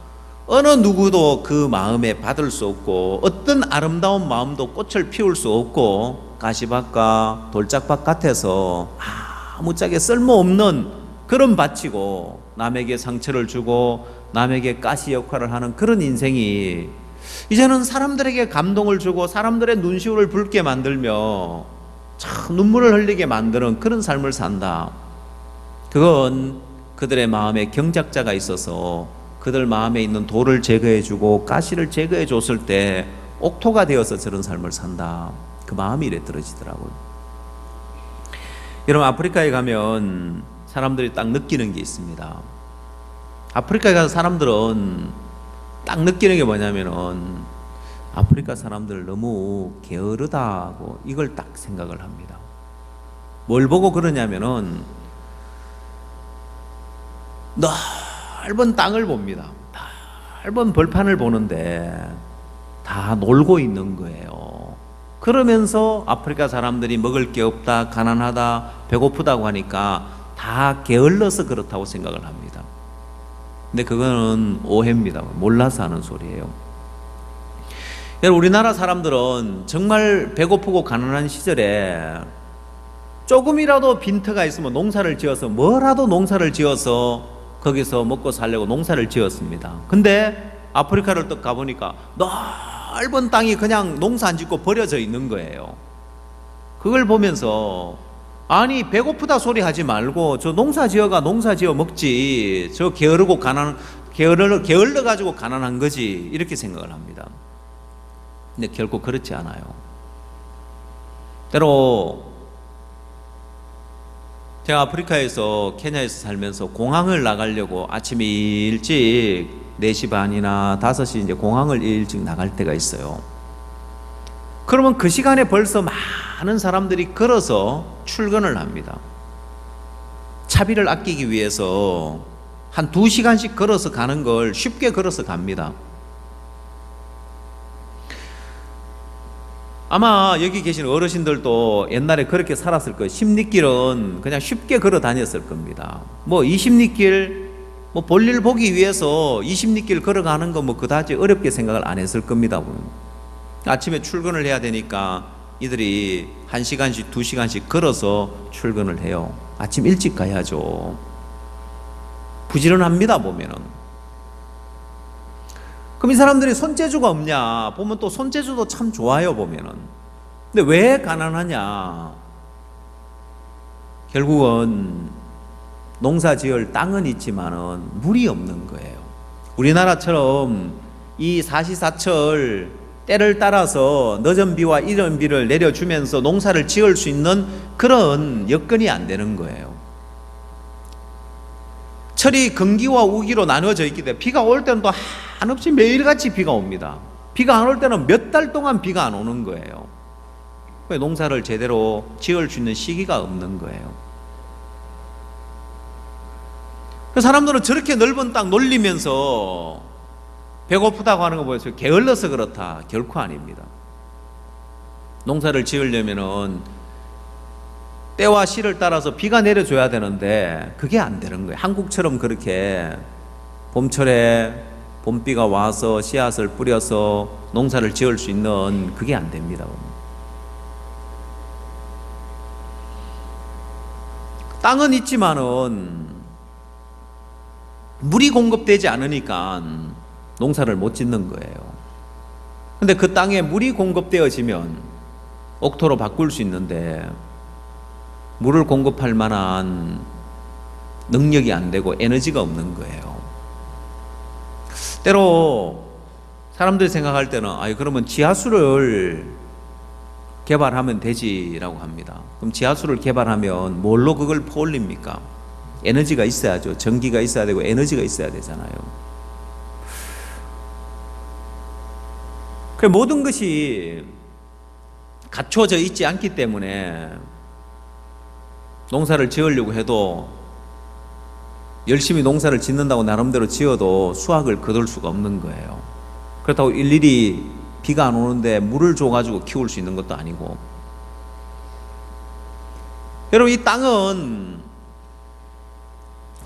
어느 누구도 그 마음에 받을 수 없고 어떤 아름다운 마음도 꽃을 피울 수 없고 가시밭과 돌짝밭 같아서 아무짝에 쓸모없는 그런 밭이고 남에게 상처를 주고 남에게 가시 역할을 하는 그런 인생이 이제는 사람들에게 감동을 주고 사람들의 눈시울을 붉게 만들며 참 눈물을 흘리게 만드는 그런 삶을 산다. 그건 그들의 마음에 경작자가 있어서 그들 마음에 있는 돌을 제거해주고 가시를 제거해줬을 때 옥토가 되어서 저런 삶을 산다. 그 마음이 이래 떨어지더라고요. 여러분, 아프리카에 가면 사람들이 딱 느끼는 게 있습니다. 아프리카에 가서 사람들은 딱 느끼는 게 뭐냐면은 아프리카 사람들 너무 게으르다고 이걸 딱 생각을 합니다. 뭘 보고 그러냐면은 넓은 땅을 봅니다. 넓은 벌판을 보는데 다 놀고 있는 거예요. 그러면서 아프리카 사람들이 먹을 게 없다, 가난하다, 배고프다고 하니까 다 게을러서 그렇다고 생각을 합니다. 근데 그거는 오해입니다. 몰라서 하는 소리예요. 여러분, 우리나라 사람들은 정말 배고프고 가난한 시절에 조금이라도 빈터가 있으면 농사를 지어서 뭐라도 농사를 지어서 거기서 먹고 살려고 농사를 지었습니다. 근데 아프리카를 또 가보니까 넓은 땅이 그냥 농사 안 짓고 버려져 있는 거예요. 그걸 보면서 아니 배고프다 소리 하지 말고 저 농사 지어가 농사 지어 먹지, 저 게으르고 게을러 가지고 가난한 거지, 이렇게 생각을 합니다. 근데 결코 그렇지 않아요. 때로 제가 아프리카에서 케냐에서 살면서 공항을 나가려고 아침에 일찍 4시 반이나 5시 이제 공항을 일찍 나갈 때가 있어요. 그러면 그 시간에 벌써 많은 사람들이 걸어서 출근을 합니다. 차비를 아끼기 위해서 한 2시간씩 걸어서 가는 걸 쉽게 걸어서 갑니다. 아마 여기 계신 어르신들도 옛날에 그렇게 살았을 거예요. 10리길은 그냥 쉽게 걸어 다녔을 겁니다. 뭐 20리길 뭐 볼일 보기 위해서 20리길 걸어가는 거 뭐 그다지 어렵게 생각을 안 했을 겁니다. 아침에 출근을 해야 되니까 이들이 1시간씩 2시간씩 걸어서 출근을 해요. 아침 일찍 가야죠. 부지런합니다 보면은. 그럼 이 사람들이 손재주가 없냐? 보면 또 손재주도 참 좋아요 보면은. 근데 왜 가난하냐? 결국은 농사 지을 땅은 있지만은 물이 없는 거예요. 우리나라처럼 이 사시사철 때를 따라서 늦은 비와 이른 비를 내려주면서 농사를 지을 수 있는 그런 여건이 안 되는 거예요. 철이 건기와 우기로 나누어져 있기 때문에 비가 올 때는 또 한없이 매일같이 비가 옵니다. 비가 안 올 때는 몇 달 동안 비가 안 오는 거예요. 농사를 제대로 지을 수 있는 시기가 없는 거예요. 그 사람들은 저렇게 넓은 땅 놀리면서 배고프다고 하는 거 보여서 게을러서 그렇다. 결코 아닙니다. 농사를 지으려면은 때와 시를 따라서 비가 내려줘야 되는데 그게 안 되는 거예요. 한국처럼 그렇게 봄철에 봄비가 와서 씨앗을 뿌려서 농사를 지을 수 있는 그게 안 됩니다. 땅은 있지만은 물이 공급되지 않으니까 농사를 못 짓는 거예요. 근데 그 땅에 물이 공급되어지면 옥토로 바꿀 수 있는데 물을 공급할 만한 능력이 안 되고 에너지가 없는 거예요. 때로 사람들이 생각할 때는 그러면 지하수를 개발하면 되지라고 합니다. 그럼 지하수를 개발하면 뭘로 그걸 퍼올립니까? 에너지가 있어야죠. 전기가 있어야 되고 에너지가 있어야 되잖아요. 그 모든 것이 갖춰져 있지 않기 때문에 농사를 지으려고 해도 열심히 농사를 짓는다고 나름대로 지어도 수확을 거둘 수가 없는 거예요. 그렇다고 일일이 비가 안 오는데 물을 줘가지고 키울 수 있는 것도 아니고. 여러분, 이 땅은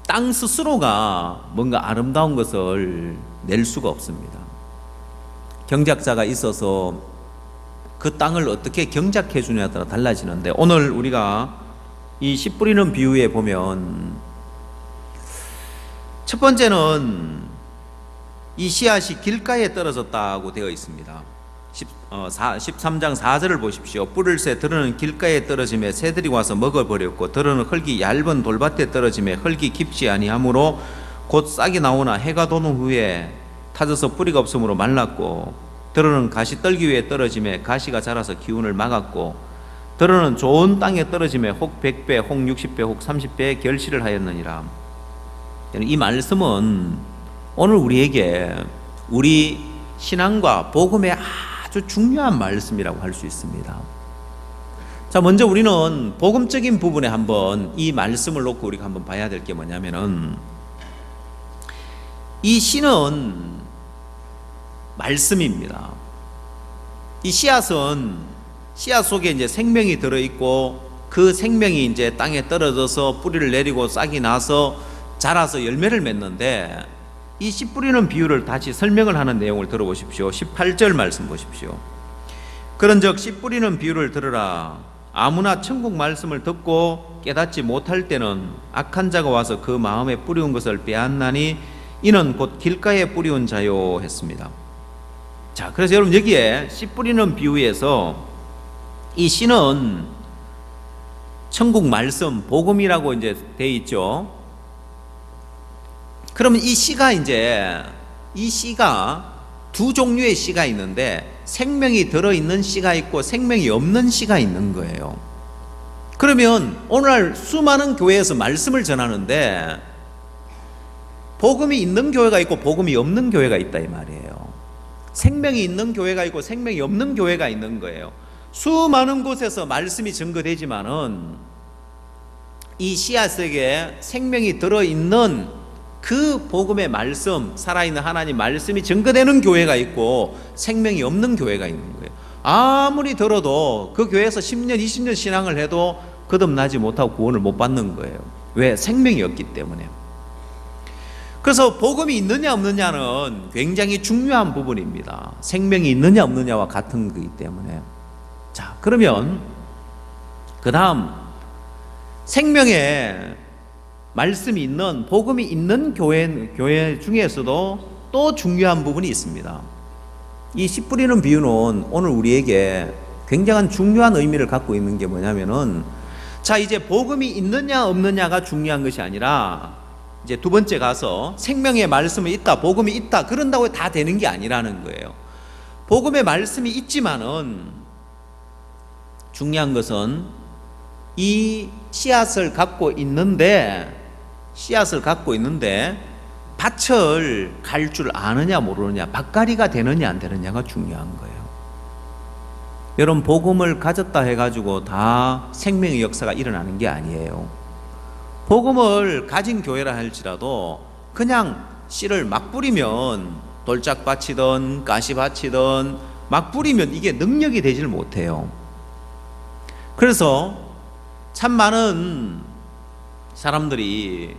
땅 스스로가 뭔가 아름다운 것을 낼 수가 없습니다. 경작자가 있어서 그 땅을 어떻게 경작해 주냐에 따라 달라지는데, 오늘 우리가 이 씨 뿌리는 비유에 보면 첫 번째는 이 씨앗이 길가에 떨어졌다고 되어 있습니다. 13장 4절을 보십시오. 뿌릴 새 들은 길가에 떨어짐에 새들이 와서 먹어버렸고, 들은 흙이 얇은 돌밭에 떨어짐에 흙이 깊지 아니하므로 곧 싹이 나오나 해가 도는 후에 타져서 뿌리가 없으므로 말랐고, 들은 가시 떨기 위에 떨어짐에 가시가 자라서 기운을 막았고, 들은 좋은 땅에 떨어짐에 혹 100배, 혹 60배, 혹 30배의 결실을 하였느니라. 이 말씀은 오늘 우리에게 우리 신앙과 복음의 아주 중요한 말씀이라고 할 수 있습니다. 자, 먼저 우리는 복음적인 부분에 한번 이 말씀을 놓고 우리가 한번 봐야 될 게 뭐냐면은, 이 씨는 말씀입니다. 이 씨앗은 씨앗 속에 이제 생명이 들어있고, 그 생명이 이제 땅에 떨어져서 뿌리를 내리고 싹이 나서 자라서 열매를 맺는데, 이 씨 뿌리는 비유를 다시 설명을 하는 내용을 들어보십시오. 18절 말씀 보십시오. 그런즉 씨 뿌리는 비유를 들으라. 아무나 천국 말씀을 듣고 깨닫지 못할 때는 악한 자가 와서 그 마음에 뿌리운 것을 빼앗나니 이는 곧 길가에 뿌리운 자요 했습니다. 자, 그래서 여러분, 여기에 씨 뿌리는 비유에서 이 씨는 천국 말씀, 복음이라고 이제 돼 있죠. 그러면 이 씨가 두 종류의 씨가 있는데, 생명이 들어있는 씨가 있고 생명이 없는 씨가 있는 거예요. 그러면 오늘 수많은 교회에서 말씀을 전하는데 복음이 있는 교회가 있고 복음이 없는 교회가 있다 이 말이에요. 생명이 있는 교회가 있고 생명이 없는 교회가 있는 거예요. 수많은 곳에서 말씀이 증거되지만은 이 씨앗에게 생명이 들어있는 그 복음의 말씀, 살아있는 하나님 말씀이 증거되는 교회가 있고 생명이 없는 교회가 있는 거예요. 아무리 들어도 그 교회에서 10년, 20년 신앙을 해도 거듭나지 못하고 구원을 못 받는 거예요. 왜? 생명이 없기 때문에. 그래서 복음이 있느냐 없느냐는 굉장히 중요한 부분입니다. 생명이 있느냐 없느냐와 같은 거기 때문에. 자, 그러면 그 다음 생명의 말씀이 있는, 복음이 있는 교회 중에서도 또 중요한 부분이 있습니다. 이 씨 뿌리는 비유는 오늘 우리에게 굉장한 중요한 의미를 갖고 있는 게 뭐냐면은, 자, 이제 복음이 있느냐 없느냐가 중요한 것이 아니라, 이제 두 번째 가서 생명의 말씀이 있다, 복음이 있다, 그런다고 다 되는 게 아니라는 거예요. 복음의 말씀이 있지만은 중요한 것은 이 씨앗을 갖고 있는데 밭을 갈 줄 아느냐 모르느냐, 밭갈이가 되느냐 안 되느냐가 중요한 거예요. 여러분, 복음을 가졌다 해가지고 다 생명의 역사가 일어나는 게 아니에요. 복음을 가진 교회라 할지라도 그냥 씨를 막 뿌리면, 돌짝밭이든 가시밭이든 막 뿌리면 이게 능력이 되질 못해요. 그래서 참 많은 사람들이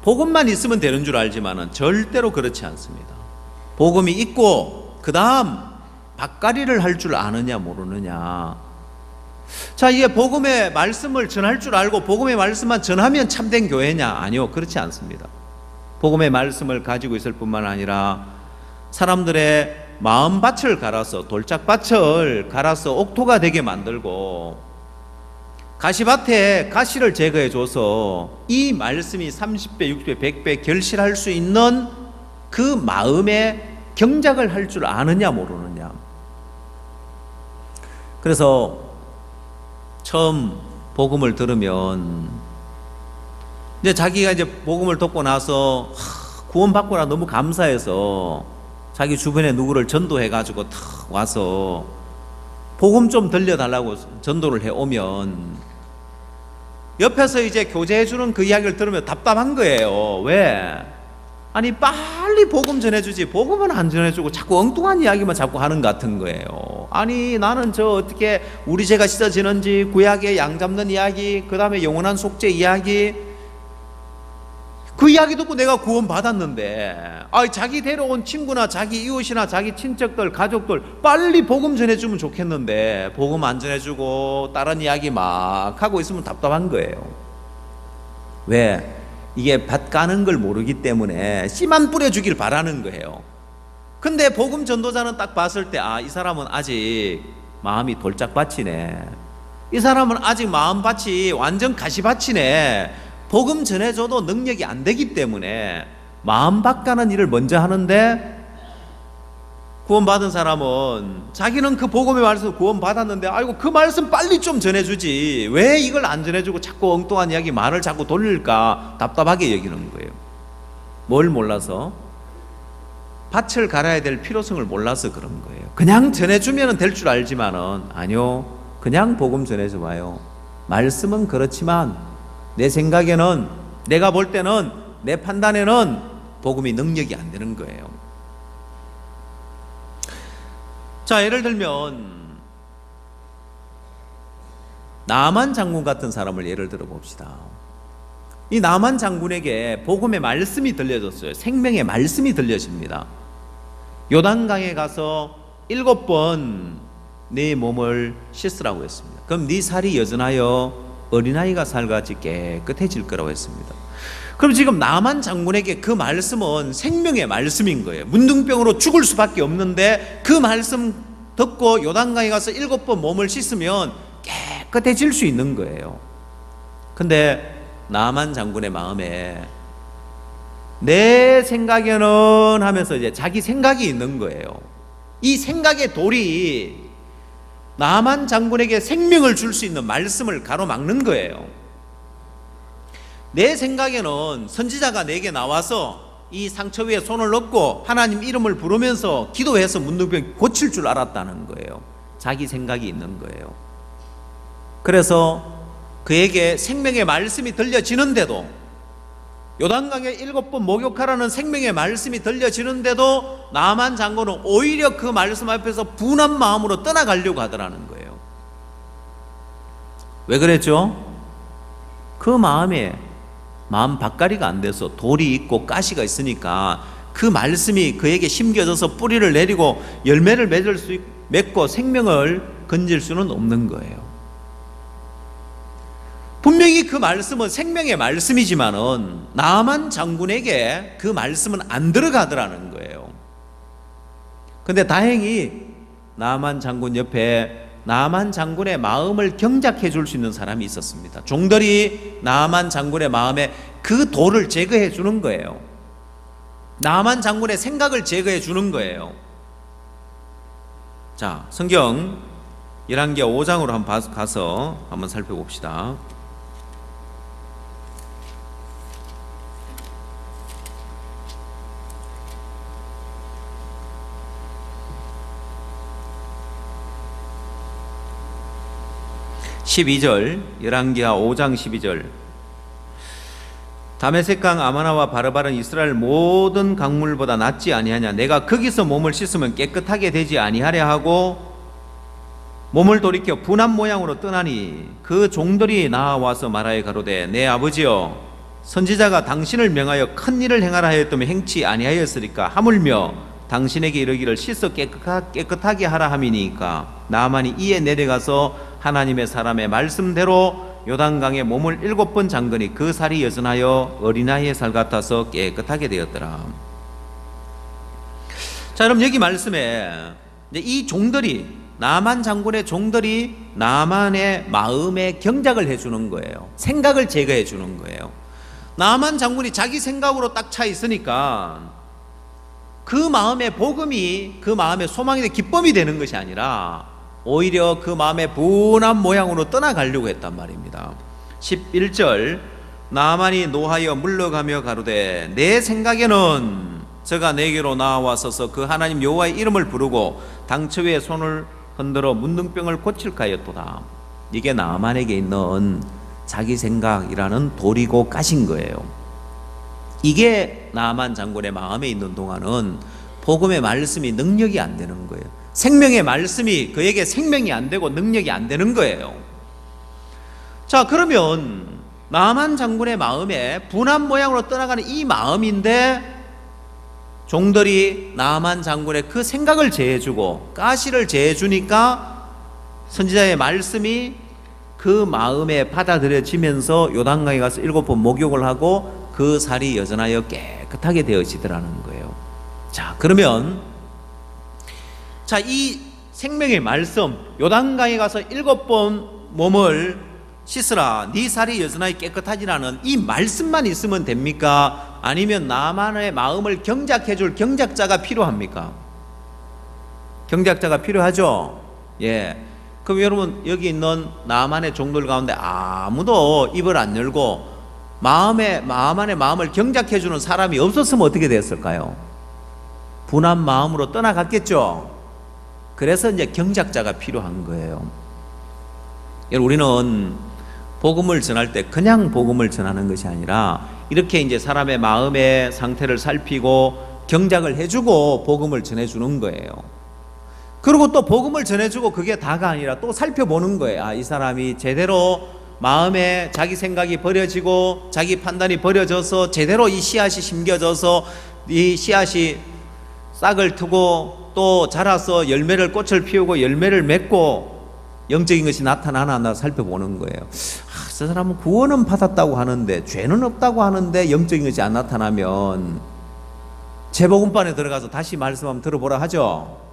복음만 있으면 되는 줄 알지만은 절대로 그렇지 않습니다. 복음이 있고 그 다음 밭가리를 할 줄 아느냐 모르느냐. 자, 이게 복음의 말씀을 전할 줄 알고 복음의 말씀만 전하면 참된 교회냐? 아니요, 그렇지 않습니다. 복음의 말씀을 가지고 있을 뿐만 아니라 사람들의 마음밭을 갈아서, 돌짝밭을 갈아서 옥토가 되게 만들고 가시밭에 가시를 제거해 줘서 이 말씀이 30배, 60배, 100배 결실할 수 있는 그 마음의 경작을 할 줄 아느냐 모르느냐. 그래서 처음 복음을 들으면 이제 자기가 이제 복음을 듣고 나서 구원받고 나 너무 감사해서 자기 주변에 누구를 전도해 가지고 탁 와서 복음 좀 들려달라고 전도를 해오면 옆에서 이제 교제해 주는 그 이야기를 들으면 답답한 거예요. 왜? 아니 빨리 복음 전해주지 복음은 안 전해주고 자꾸 엉뚱한 이야기만 자꾸 하는 것 같은 거예요. 아니 나는 저 어떻게 우리 죄가 씻어지는지, 구약의 양 잡는 이야기, 그 다음에 영원한 속죄 이야기, 그 이야기 듣고 내가 구원 받았는데 자기 데려온 친구나 자기 이웃이나 자기 친척들, 가족들 빨리 복음 전해주면 좋겠는데 복음 안 전해주고 다른 이야기 막 하고 있으면 답답한 거예요. 왜? 이게 밭 가는 걸 모르기 때문에 씨만 뿌려주길 바라는 거예요. 근데 복음 전도자는 딱 봤을 때 이 사람은 아직 마음이 돌짝밭이네, 이 사람은 아직 마음밭이 완전 가시밭이네, 복음 전해줘도 능력이 안 되기 때문에 마음밭 가는 일을 먼저 하는데, 구원받은 사람은 자기는 그 복음의 말씀 구원받았는데 아이고 그 말씀 빨리 좀 전해주지 왜 이걸 안 전해주고 자꾸 엉뚱한 이야기 말을 자꾸 돌릴까 답답하게 여기는 거예요. 뭘 몰라서? 밭을 갈아야 될 필요성을 몰라서 그런 거예요. 그냥 전해주면 될 줄 알지만은 아니요, 그냥 복음 전해줘 봐요. 말씀은 그렇지만 내 생각에는, 내가 볼 때는, 내 판단에는 복음이 능력이 안 되는 거예요. 자, 예를 들면 나만 장군 같은 사람을 예를 들어 봅시다. 이 나만 장군에게 복음의 말씀이 들려졌어요. 생명의 말씀이 들려집니다. 요단강에 가서 7번 네 몸을 씻으라고 했습니다. 그럼 네 살이 여전하여 어린아이가 살같이 깨끗해질 거라고 했습니다. 그럼 지금 나만 장군에게 그 말씀은 생명의 말씀인 거예요. 문둥병으로 죽을 수밖에 없는데 그 말씀 듣고 요단강에 가서 7번 몸을 씻으면 깨끗해질 수 있는 거예요. 근데 나만 장군의 마음에 내 생각에는 하면서 이제 자기 생각이 있는 거예요. 이 생각의 돌이 나만 장군에게 생명을 줄 수 있는 말씀을 가로막는 거예요. 내 생각에는 선지자가 내게 나와서 이 상처 위에 손을 넣고 하나님 이름을 부르면서 기도해서 문둥병 고칠 줄 알았다는 거예요. 자기 생각이 있는 거예요. 그래서 그에게 생명의 말씀이 들려지는데도, 요단강에 7번 목욕하라는 생명의 말씀이 들려지는데도 나만 장군은 오히려 그 말씀 앞에서 분한 마음으로 떠나가려고 하더라는 거예요. 왜 그랬죠? 그 마음에 마음 밭가리가 안 돼서 돌이 있고 가시가 있으니까 그 말씀이 그에게 심겨져서 뿌리를 내리고 열매를 맺고 생명을 건질 수는 없는 거예요. 분명히 그 말씀은 생명의 말씀이지만은 나만 장군에게 그 말씀은 안 들어가더라는 거예요. 근데 다행히 나만 장군 옆에 나만 장군의 마음을 경작해 줄 수 있는 사람이 있었습니다. 종들이 나만 장군의 마음에 그 돌을 제거해 주는 거예요. 나만 장군의 생각을 제거해 주는 거예요. 자, 성경 열왕기하 5장으로 한번 가서 한번 살펴봅시다. 열왕기하 5장 12절. 다메섹강 아마나와 바르바른 이스라엘 모든 강물보다 낫지 아니하냐. 내가 거기서 몸을 씻으면 깨끗하게 되지 아니하려 하고 몸을 돌이켜 분한 모양으로 떠나니 그 종들이 나와서 말하여 가로되 내 아버지여 선지자가 당신을 명하여 큰 일을 행하라 하였더니 행치 아니하였으리까 하물며 당신에게 이르기를 씻어 깨끗하게 하라 함이니까. 나아만이 이에 내려가서 하나님의 사람의 말씀대로 요단강에 몸을 7번 잠그니 그 살이 여전하여 어린아이의 살 같아서 깨끗하게 되었더라. 자, 그럼 여기 말씀에 이제 이 종들이, 나만 장군의 종들이 나만의 마음에 경작을 해주는 거예요. 생각을 제거해 주는 거예요. 나만 장군이 자기 생각으로 딱 차 있으니까 그 마음의 복음이 그 마음의 소망이 기쁨이 되는 것이 아니라 오히려 그 마음의 분한 모양으로 떠나가려고 했단 말입니다. 11절, 나만이 노하여 물러가며 가로되 내 생각에는 저가 내게로 나와서서 그 하나님 여호와의 이름을 부르고 당처에 손을 흔들어 문둥병을 고칠까 하였도다. 이게 나만에게 있는 자기 생각이라는 돌이고 가신 거예요. 이게 나만 장군의 마음에 있는 동안은 복음의 말씀이 능력이 안 되는 거예요. 생명의 말씀이 그에게 생명이 안 되고 능력이 안 되는 거예요. 자, 그러면 나만 장군의 마음에 분한 모양으로 떠나가는 이 마음인데 종들이 나만 장군의 그 생각을 제해주고 가시를 제해주니까 선지자의 말씀이 그 마음에 받아들여지면서 요단강에 가서 7번 목욕을 하고 그 살이 여전하여 깨끗하게 되어지더라는 거예요. 자, 그러면 이 생명의 말씀, 요단강에 가서 7번 몸을 씻으라, 네 살이 여전하여 깨끗하지라는 이 말씀만 있으면 됩니까? 아니면 나만의 마음을 경작해 줄 경작자가 필요합니까? 경작자가 필요하죠? 예. 그럼 여러분, 여기 있는 나만의 종들 가운데 아무도 입을 안 열고 마음 안에 마음을 경작해 주는 사람이 없었으면 어떻게 됐을까요? 분한 마음으로 떠나갔겠죠? 그래서 이제 경작자가 필요한 거예요. 여러분, 우리는 복음을 전할 때 그냥 복음을 전하는 것이 아니라 이렇게 이제 사람의 마음의 상태를 살피고 경작을 해주고 복음을 전해주는 거예요. 그리고 또 복음을 전해주고 그게 다가 아니라 또 살펴보는 거예요. 아, 이 사람이 제대로 마음에 자기 생각이 버려지고 자기 판단이 버려져서 제대로 이 씨앗이 심겨져서 이 씨앗이 싹을 트고 또 자라서 열매를 꽃을 피우고 열매를 맺고 영적인 것이 나타나나 살펴보는 거예요. 저 사람은 구원은 받았다고 하는데 죄는 없다고 하는데 영적인 것이 안 나타나면 재복음반에 들어가서 다시 말씀 한번 들어보라 하죠.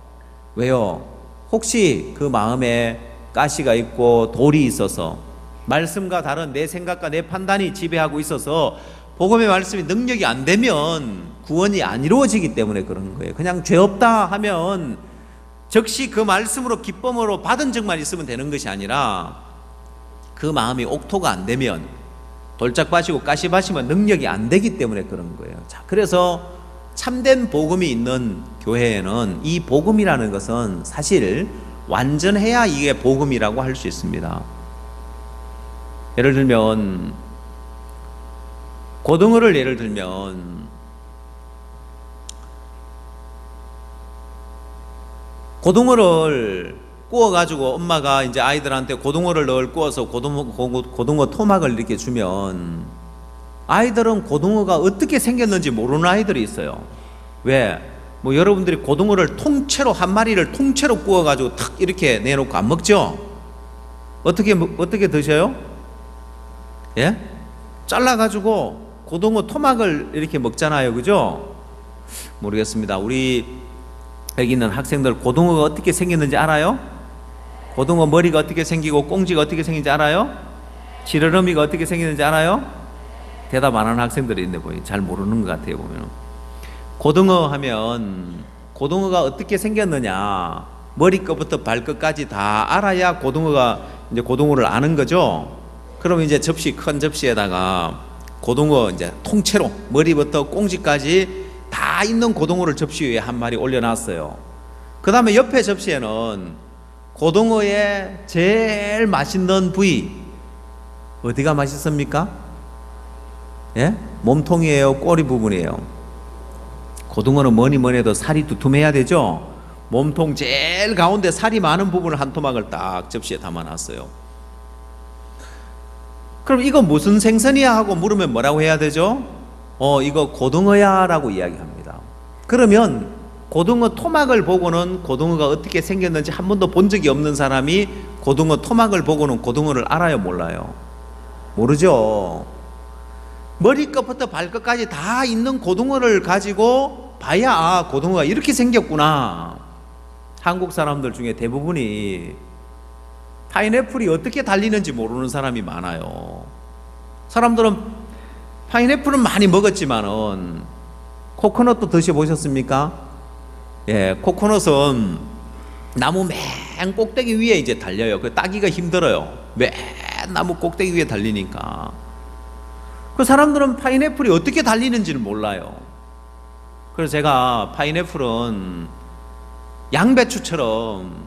왜요? 혹시 그 마음에 가시가 있고 돌이 있어서 말씀과 다른 내 생각과 내 판단이 지배하고 있어서 복음의 말씀이 능력이 안 되면 구원이 안 이루어지기 때문에 그런 거예요. 그냥 죄 없다 하면 즉시 그 말씀으로 기쁨으로 받은 적만 있으면 되는 것이 아니라 그 마음이 옥토가 안 되면 돌짝밭이고 가시밭이면 능력이 안 되기 때문에 그런 거예요. 자, 그래서 참된 복음이 있는 교회에는 이 복음이라는 것은 사실 완전해야 이게 복음이라고 할 수 있습니다. 예를 들면 고등어를 예를 들면 고등어를 구워가지고 엄마가 이제 아이들한테 고등어를 구워서 고등어 토막을 이렇게 주면 아이들은 고등어가 어떻게 생겼는지 모르는 아이들이 있어요. 왜? 뭐 여러분들이 고등어를 통째로 한 마리를 통째로 구워가지고 탁 이렇게 내놓고 안 먹죠? 어떻게 드셔요? 예? 잘라가지고 고등어 토막을 이렇게 먹잖아요, 그죠? 모르겠습니다. 우리 여기 있는 학생들 고등어가 어떻게 생겼는지 알아요? 고등어 머리가 어떻게 생기고 꽁지가 어떻게 생긴지 알아요? 지느러미가 어떻게 생기는지 알아요? 대답 안 하는 학생들이 있는데 보니 잘 모르는 것 같아요. 보면 고등어 하면 고등어가 어떻게 생겼느냐 머리끝부터 발끝까지 다 알아야 고등어가 이제 고등어를 아는 거죠. 그럼 이제 큰 접시에다가 고등어 이제 통째로 머리부터 꽁지까지 다 있는 고등어를 접시 위에 한 마리 올려놨어요. 그 다음에 옆에 접시에는 고등어의 제일 맛있는 부위 어디가 맛있습니까? 예? 몸통이에요? 꼬리 부분이에요? 고등어는 뭐니 해도 살이 두툼해야 되죠? 몸통 제일 가운데 살이 많은 부분을 한 토막을 딱 접시에 담아놨어요. 그럼 이거 무슨 생선이야 하고 물으면 뭐라고 해야 되죠? 이거 고등어야 라고 이야기합니다. 그러면 고등어 토막을 보고는 고등어가 어떻게 생겼는지 한 번도 본 적이 없는 사람이 고등어 토막을 보고는 고등어를 알아요, 몰라요? 모르죠. 머리끝부터 발끝까지 다 있는 고등어를 가지고 봐야 고등어가 이렇게 생겼구나. 한국 사람들 중에 대부분이 파인애플이 어떻게 달리는지 모르는 사람이 많아요. 사람들은 파인애플은 많이 먹었지만은 코코넛도 드셔보셨습니까? 예, 코코넛은 나무 맨 꼭대기 위에 이제 달려요. 그 따기가 힘들어요. 맨 나무 꼭대기 위에 달리니까. 그 사람들은 파인애플이 어떻게 달리는지를 몰라요. 그래서 제가 파인애플은 양배추처럼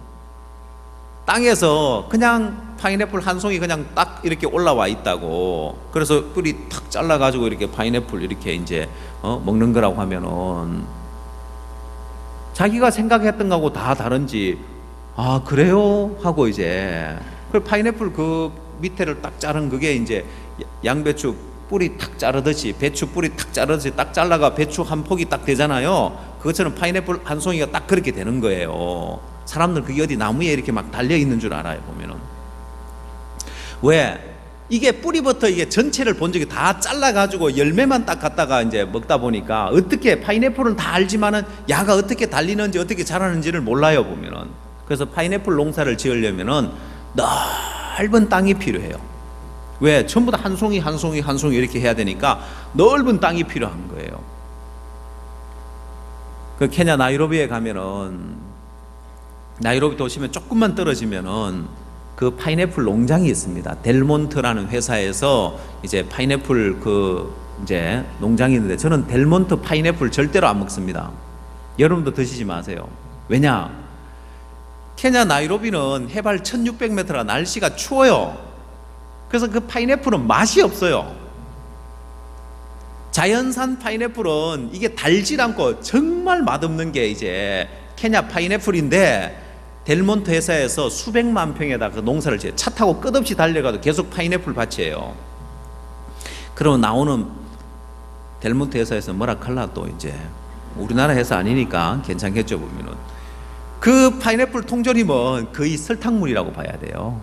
땅에서 그냥 파인애플 한 송이 그냥 딱 이렇게 올라와 있다고, 그래서 뿌리 탁 잘라가지고 이렇게 파인애플 이렇게 이제 먹는 거라고 하면은 자기가 생각했던 거하고 다 다른지, 그래요? 하고 이제 그 파인애플 그 밑에를 딱 자른 그게 이제 양배추 뿌리 탁 자르듯이, 배추 뿌리 탁 자르듯이 딱 잘라가 배추 한 폭이 딱 되잖아요. 그것처럼 파인애플 한 송이가 딱 그렇게 되는 거예요. 사람들 그게 어디 나무에 이렇게 막 달려 있는 줄 알아요, 보면은. 왜? 이게 뿌리부터 이게 전체를 본 적이 다 잘라가지고 열매만 딱 갖다가 이제 먹다 보니까 어떻게, 파인애플은 다 알지만은 야가 어떻게 달리는지 어떻게 자라는지를 몰라요, 보면은. 그래서 파인애플 농사를 지으려면은 넓은 땅이 필요해요. 왜? 전부 다 한 송이 한 송이 한 송이 이렇게 해야 되니까 넓은 땅이 필요한 거예요. 그 케냐 나이로비에 가면은, 나이로비 도시면 조금만 떨어지면은 그 파인애플 농장이 있습니다. 델몬트라는 회사에서 이제 파인애플 그 이제 농장이 있는데, 저는 델몬트 파인애플 절대로 안 먹습니다. 여러분도 드시지 마세요. 왜냐? 케냐 나이로비는 해발 1600m라 날씨가 추워요. 그래서 그 파인애플은 맛이 없어요. 자연산 파인애플은 이게 달질 않고 정말 맛없는 게 이제 케냐 파인애플인데, 델몬트 회사에서 수백만 평에다 그 농사를 지어요. 차 타고 끝없이 달려가도 계속 파인애플 밭이에요. 그러면 나오는 델몬트 회사에서 뭐라 칼라, 또 이제 우리나라 회사 아니니까 괜찮겠죠, 보면은. 그 파인애플 통조림은 거의 설탕물이라고 봐야 돼요.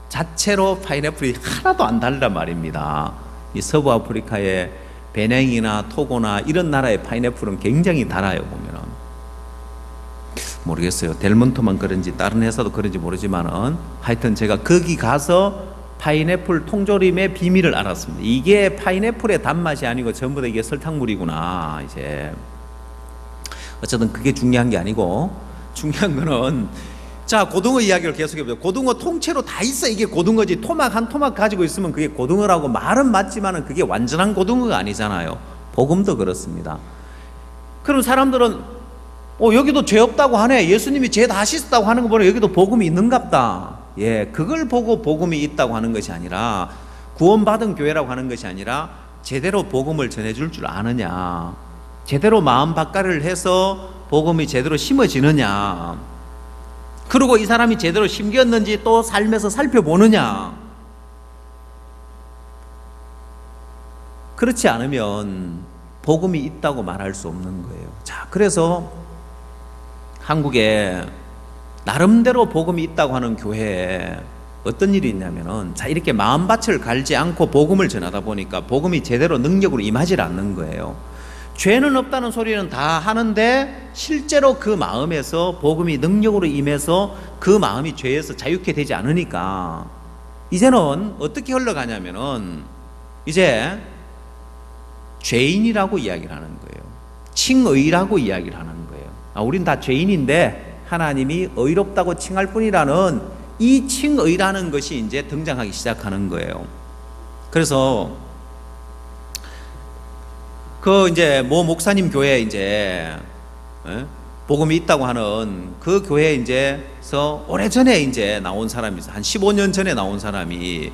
자체로 파인애플이 하나도 안 달란 말입니다. 이 서부 아프리카의 베냉이나 토고나 이런 나라의 파인애플은 굉장히 달아요, 보면은. 모르겠어요. 델몬트만 그런지 다른 회사도 그런지 모르지만은, 하여튼 제가 거기 가서 파인애플 통조림의 비밀을 알았습니다. 이게 파인애플의 단맛이 아니고 전부 다 이게 설탕물이구나. 이제 어쨌든 그게 중요한 게 아니고, 중요한 거는, 자, 고등어 이야기를 계속해보죠. 고등어 통째로 다 있어. 이게 고등어지. 토막 한 토막 가지고 있으면 그게 고등어라고 말은 맞지만은 그게 완전한 고등어가 아니잖아요. 복음도 그렇습니다. 그럼 사람들은 여기도 죄 없다고 하네, 예수님이 죄 다 씻었다고 하는 거 보니 여기도 복음이 있는갑다. 예, 그걸 보고 복음이 있다고 하는 것이 아니라, 구원받은 교회라고 하는 것이 아니라 제대로 복음을 전해줄 줄 아느냐, 제대로 마음 바꿔를 해서 복음이 제대로 심어지느냐, 그리고 이 사람이 제대로 심겼는지 또 삶에서 살펴보느냐. 그렇지 않으면 복음이 있다고 말할 수 없는 거예요. 자, 그래서 한국에 나름대로 복음이 있다고 하는 교회에 어떤 일이 있냐면은, 자, 이렇게 마음밭을 갈지 않고 복음을 전하다 보니까 복음이 제대로 능력으로 임하지 않는 거예요. 죄는 없다는 소리는 다 하는데 실제로 그 마음에서 복음이 능력으로 임해서 그 마음이 죄에서 자유케 되지 않으니까 이제는 어떻게 흘러가냐면은, 이제 죄인이라고 이야기를 하는 거예요. 칭의라고 이야기를 하는 거예요. 우린 다 죄인인데 하나님이 의롭다고 칭할 뿐이라는 이 칭의라는 것이 이제 등장하기 시작하는 거예요. 그래서 그 이제 모 목사님 교회에 이제 복음이 있다고 하는 그 교회에 이제서 오래전에 이제 나온 사람이 있어요. 한 15년 전에 나온 사람이,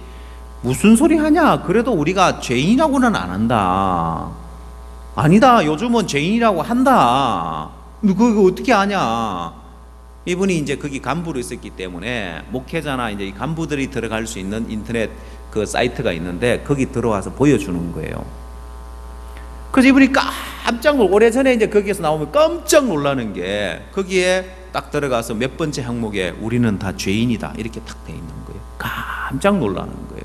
무슨 소리 하냐? 그래도 우리가 죄인이라고는 안 한다. 아니다. 요즘은 죄인이라고 한다. 그거 어떻게 아냐? 이분이 이제 거기 간부로 있었기 때문에 목회자나 이제 이 간부들이 들어갈 수 있는 인터넷 그 사이트가 있는데 거기 들어와서 보여주는 거예요. 그래서 이분이 깜짝 놀고, 오래전에 이제 거기에서 나오면 깜짝 놀라는 게, 거기에 딱 들어가서 몇 번째 항목에 우리는 다 죄인이다 이렇게 딱 돼 있는 거예요. 깜짝 놀라는 거예요.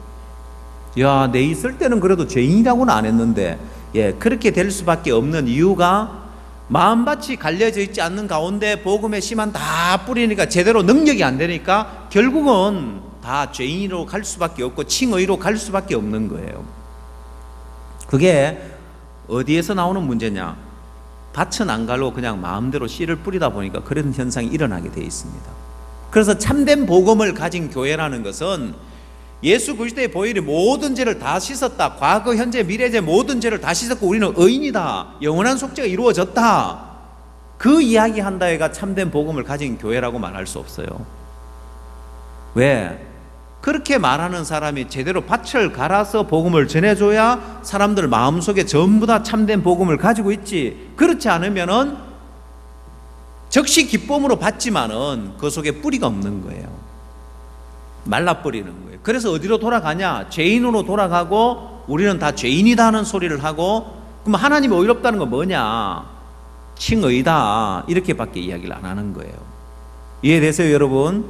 야, 내 있을 때는 그래도 죄인이라고는 안 했는데, 예, 그렇게 될 수밖에 없는 이유가 마음밭이 갈려져 있지 않는 가운데 복음의 씨만 다 뿌리니까 제대로 능력이 안 되니까 결국은 다 죄인으로 갈 수밖에 없고 칭의로 갈 수밖에 없는 거예요. 그게 어디에서 나오는 문제냐? 밭은 안 갈고 그냥 마음대로 씨를 뿌리다 보니까 그런 현상이 일어나게 되어 있습니다. 그래서 참된 복음을 가진 교회라는 것은 예수 그리스도의 보혈이 모든 죄를 다 씻었다, 과거 현재 미래의 모든 죄를 다 씻었고 우리는 의인이다, 영원한 속죄가 이루어졌다, 그 이야기 한다 해가 참된 복음을 가진 교회라고 말할 수 없어요. 왜? 그렇게 말하는 사람이 제대로 밭을 갈아서 복음을 전해줘야 사람들 마음속에 전부 다 참된 복음을 가지고 있지, 그렇지 않으면은 즉시 기쁨으로 받지만은 그 속에 뿌리가 없는 거예요. 말라버리는 거예요. 그래서 어디로 돌아가냐? 죄인으로 돌아가고 우리는 다 죄인이다 하는 소리를 하고, 그럼 하나님이 의롭다는 건 뭐냐? 칭의다, 이렇게밖에 이야기를 안 하는 거예요. 이해되세요, 여러분?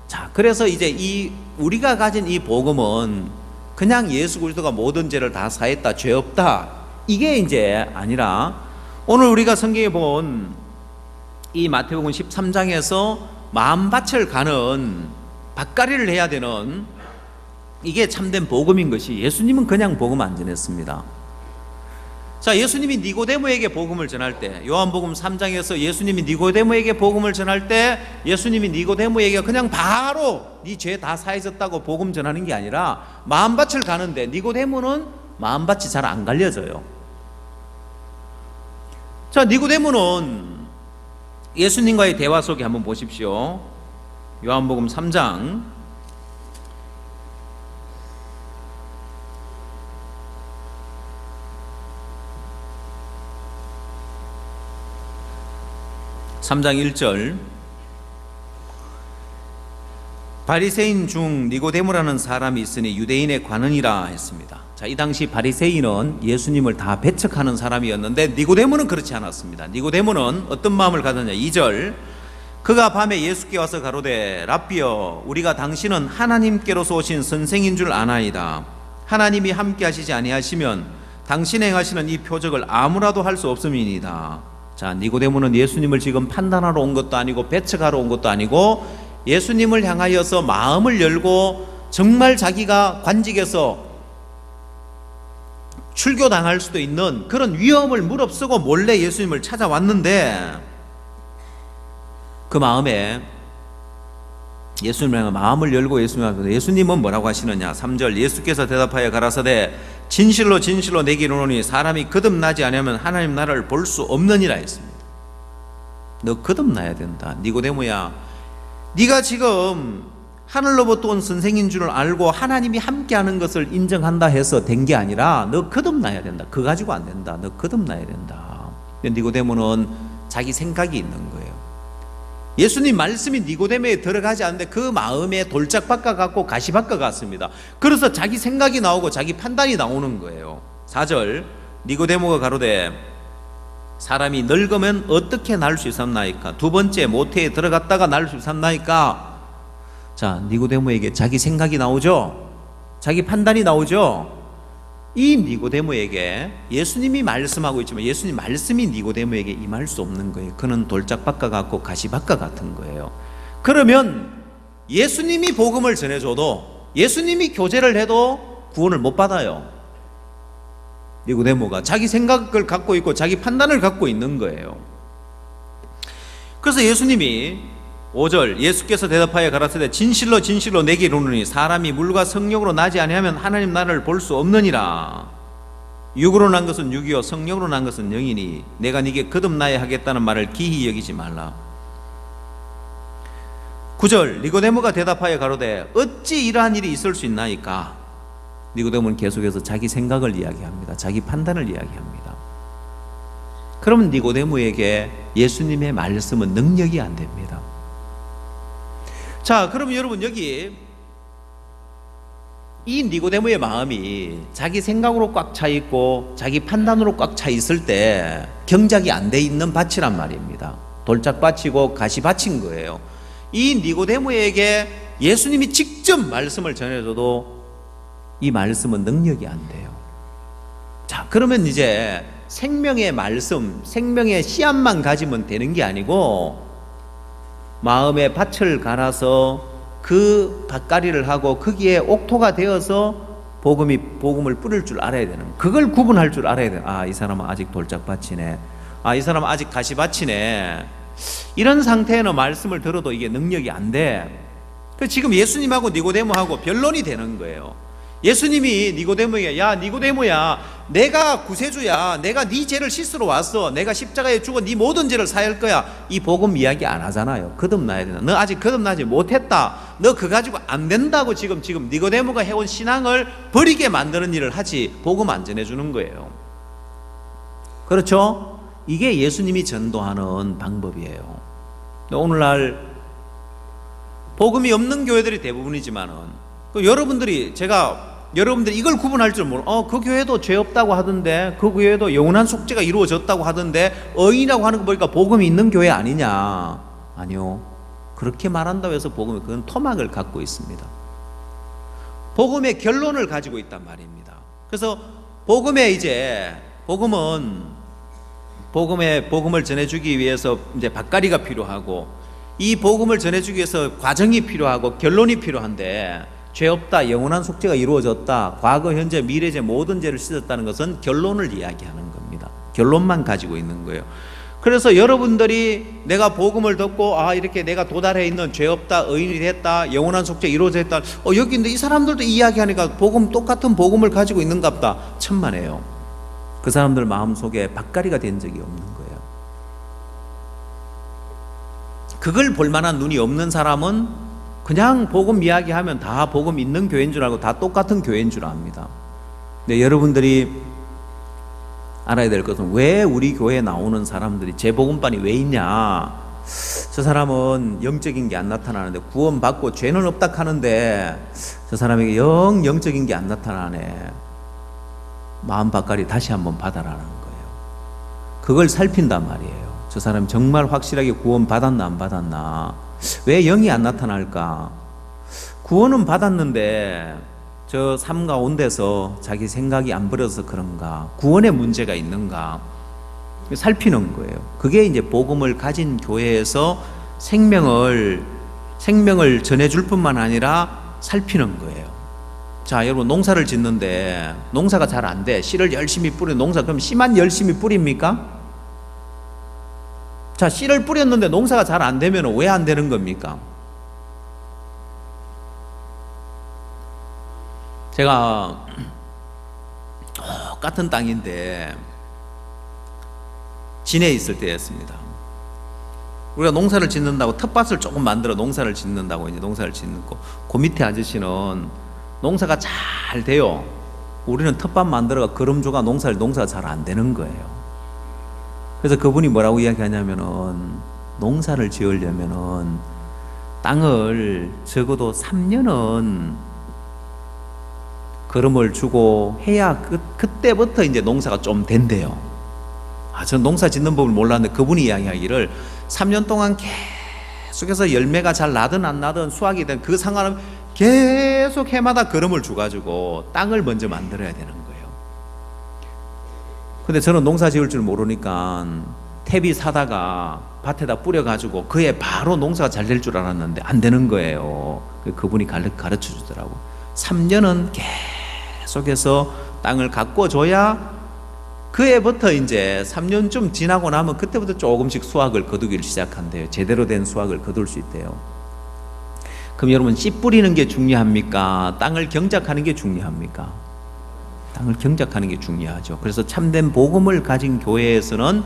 자, 그래서 이제 우리가 가진 이 복음은 그냥 예수 그리스도가 모든 죄를 다 사했다, 죄 없다, 이게 이제 아니라, 오늘 우리가 성경에 본 이 마태복음 13장에서 마음밭을 가는, 밭갈이를 해야 되는, 이게 참된 복음인 것이, 예수님은 그냥 복음 안 전했습니다. 자, 예수님이 니고데모에게 복음을 전할 때, 요한복음 3장에서 예수님이 니고데모에게 복음을 전할 때, 예수님이 니고데모에게 그냥 바로 네 죄 다 사해졌다고 복음 전하는 게 아니라 마음밭을 가는데, 니고데모는 마음밭이 잘 안 갈려져요. 자, 니고데모는 예수님과의 대화 속에 한번 보십시오. 요한복음 3장 1절, 바리새인 중 니고데모라는 사람이 있으니 유대인의 관원이라 했습니다. 자, 이 당시 바리새인은 예수님을 다 배척하는 사람이었는데 니고데모는 그렇지 않았습니다. 니고데모는 어떤 마음을 가졌냐? 2절, 그가 밤에 예수께 와서 가로되 랍비여, 우리가 당신은 하나님께로서 오신 선생인 줄 아나이다. 하나님이 함께 하시지 아니하시면 당신 행하시는 이 표적을 아무라도 할 수 없음이니이다. 자, 니고데모는 예수님을 지금 판단하러 온 것도 아니고 배척하러 온 것도 아니고 예수님을 향하여서 마음을 열고 정말 자기가 관직에서 출교당할 수도 있는 그런 위험을 무릅쓰고 몰래 예수님을 찾아왔는데, 그 마음에 예수님을 마음을 열고 예수님은 뭐라고 하시느냐? 3절, 예수께서 대답하여 가라사대 진실로 진실로 내게 이르노니 사람이 거듭나지 아니하면 하나님 나라를 볼 수 없느니라 했습니다. 너 거듭나야 된다. 니고데모야, 네가 지금 하늘로부터 온 선생인 줄 알고 하나님이 함께하는 것을 인정한다 해서 된 게 아니라 너 거듭나야 된다. 그거 가지고 안 된다. 너 거듭나야 된다. 니고데모는 자기 생각이 있는 거예요. 예수님 말씀이 니고데모에 들어가지 않는데 그 마음에 돌짝 바꿔갖고 가시 바꿔갔습니다. 그래서 자기 생각이 나오고 자기 판단이 나오는 거예요. 4절, 니고데모가 가로되 사람이 늙으면 어떻게 날 수 있었나이까? 두 번째 모태에 들어갔다가 날 수 있었나이까? 자, 니고데모에게 자기 생각이 나오죠? 자기 판단이 나오죠? 이 니고데모에게 예수님이 말씀하고 있지만 예수님 말씀이 니고데모에게 임할 수 없는 거예요. 그는 돌짝박과 같고 가시박과 같은 거예요. 그러면 예수님이 복음을 전해줘도, 예수님이 교제를 해도 구원을 못 받아요. 니고데모가 자기 생각을 갖고 있고 자기 판단을 갖고 있는 거예요. 그래서 예수님이 5절, 예수께서 대답하여 가라사대 진실로 진실로 내게 이르노니 사람이 물과 성령으로 나지 아니하면 하나님 나라를 볼 수 없느니라. 육으로 난 것은 육이요 성령으로 난 것은 영이니 내가 네게 거듭나야 하겠다는 말을 기히 여기지 말라. 9절, 니고데모가 대답하여 가로되 어찌 이러한 일이 있을 수 있나이까? 니고데모는 계속해서 자기 생각을 이야기합니다. 자기 판단을 이야기합니다. 그러면 니고데모에게 예수님의 말씀은 능력이 안 됩니다. 자, 그러면 여러분 여기 이 니고데모의 마음이 자기 생각으로 꽉 차 있고 자기 판단으로 꽉 차 있을 때 경작이 안 돼 있는 밭이란 말입니다. 돌짝밭이고 가시밭인 거예요. 이 니고데모에게 예수님이 직접 말씀을 전해줘도 이 말씀은 능력이 안 돼요. 자, 그러면 이제 생명의 말씀, 생명의 씨앗만 가지면 되는 게 아니고 마음의 밭을 갈아서 그 밭갈이를 하고 거기에 옥토가 되어서 복음을 뿌릴 줄 알아야 되는 거예요. 그걸 구분할 줄 알아야 돼요. 아, 이 사람은 아직 돌짝밭이네. 아, 이 사람은 아직 가시밭이네. 이런 상태에는 말씀을 들어도 이게 능력이 안 돼. 지금 예수님하고 니고데모하고 변론이 되는 거예요. 예수님이 니고데모에게, 야 니고데모야, 내가 구세주야, 내가 네 죄를 씻으러 왔어, 내가 십자가에 죽어 네 모든 죄를 사할 거야, 이 복음 이야기 안 하잖아요. 거듭나야 된다. 너 아직 거듭나지 못했다. 너 그거 가지고 안 된다고 지금 니고데모가 해온 신앙을 버리게 만드는 일을 하지, 복음 안 전해주는 거예요. 그렇죠? 이게 예수님이 전도하는 방법이에요. 오늘날 복음이 없는 교회들이 대부분이지만은 여러분들이 이걸 구분할 줄 모르고 그 교회도 죄 없다고 하던데, 그 교회도 영원한 속죄가 이루어졌다고 하던데 의인이라고 하는 거 보니까 복음이 있는 교회 아니냐? 아니요. 그렇게 말한다고 해서 그건 토막을 갖고 있습니다. 복음의 결론을 가지고 있단 말입니다. 그래서 복음을 전해주기 위해서 이제 밭갈이가 필요하고, 이 복음을 전해주기 위해서 과정이 필요하고 결론이 필요한데, 죄 없다, 영원한 속죄가 이루어졌다, 과거, 현재, 미래제 모든 죄를 씻었다는 것은 결론을 이야기하는 겁니다. 결론만 가지고 있는 거예요. 그래서 여러분들이 내가 복음을 듣고 이렇게 내가 도달해 있는 죄 없다, 의인이 됐다, 영원한 속죄 이루어졌다, 여기 있는데 이 사람들도 이야기하니까 똑같은 복음을 가지고 있는갑다. 천만에요. 그 사람들 마음속에 밭갈이가 된 적이 없는 거예요. 그걸 볼만한 눈이 없는 사람은 그냥 복음 이야기하면 다 복음 있는 교회인 줄 알고 다 똑같은 교회인 줄 압니다. 근데 여러분들이 알아야 될 것은, 왜 우리 교회에 나오는 사람들이 재복음반이 왜 있냐? 저 사람은 영적인 게 안 나타나는데, 구원받고 죄는 없다 하는데 저 사람에게 영적인 게 안 나타나네. 마음 밭갈이 다시 한번 받아라는 거예요. 그걸 살핀단 말이에요. 저 사람 정말 확실하게 구원 받았나 안 받았나? 왜 영이 안 나타날까? 구원은 받았는데 저 삶 가운데서 자기 생각이 안 버려서 그런가? 구원에 문제가 있는가? 살피는 거예요. 그게 이제 복음을 가진 교회에서 생명을 전해줄 뿐만 아니라 살피는 거예요. 자, 여러분, 농사를 짓는데 농사가 잘 안 돼. 씨를 열심히 뿌려 농사, 그럼 씨만 열심히 뿌립니까? 자, 씨를 뿌렸는데 농사가 잘 안 되면 왜 안 되는 겁니까? 제가 똑같은 땅인데 진해에 있을 때였습니다. 우리가 농사를 짓는다고 텃밭을 조금 만들어 농사를 짓는다고 이제 농사를 짓는 거, 그 밑에 아저씨는 농사가 잘 돼요. 우리는 텃밭 만들어가 거름조가 농사가 잘 안 되는 거예요. 그래서 그분이 뭐라고 이야기하냐면은, 농사를 지으려면은 땅을 적어도 3년은 거름을 주고 해야 그때부터 이제 농사가 좀 된대요. 전 농사 짓는 법을 몰랐는데 그분이 이야기하기를 3년 동안 계속해서 열매가 잘 나든 안 나든 수확이 된 그 상관은 계속 해마다 거름을 줘가지고 땅을 먼저 만들어야 되는 거예요. 근데 저는 농사 지을 줄 모르니까 퇴비 사다가 밭에다 뿌려가지고 그에 바로 농사가 잘 될 줄 알았는데 안 되는 거예요. 그분이 가르쳐 주더라고. 3년은 계속해서 땅을 가꿔줘야 그해부터 이제 3년쯤 지나고 나면 그때부터 조금씩 수확을 거두기를 시작한대요. 제대로 된 수확을 거둘 수 있대요. 그럼 여러분, 씨 뿌리는 게 중요합니까? 땅을 경작하는 게 중요합니까? 땅을 경작하는 게 중요하죠. 그래서 참된 복음을 가진 교회에서는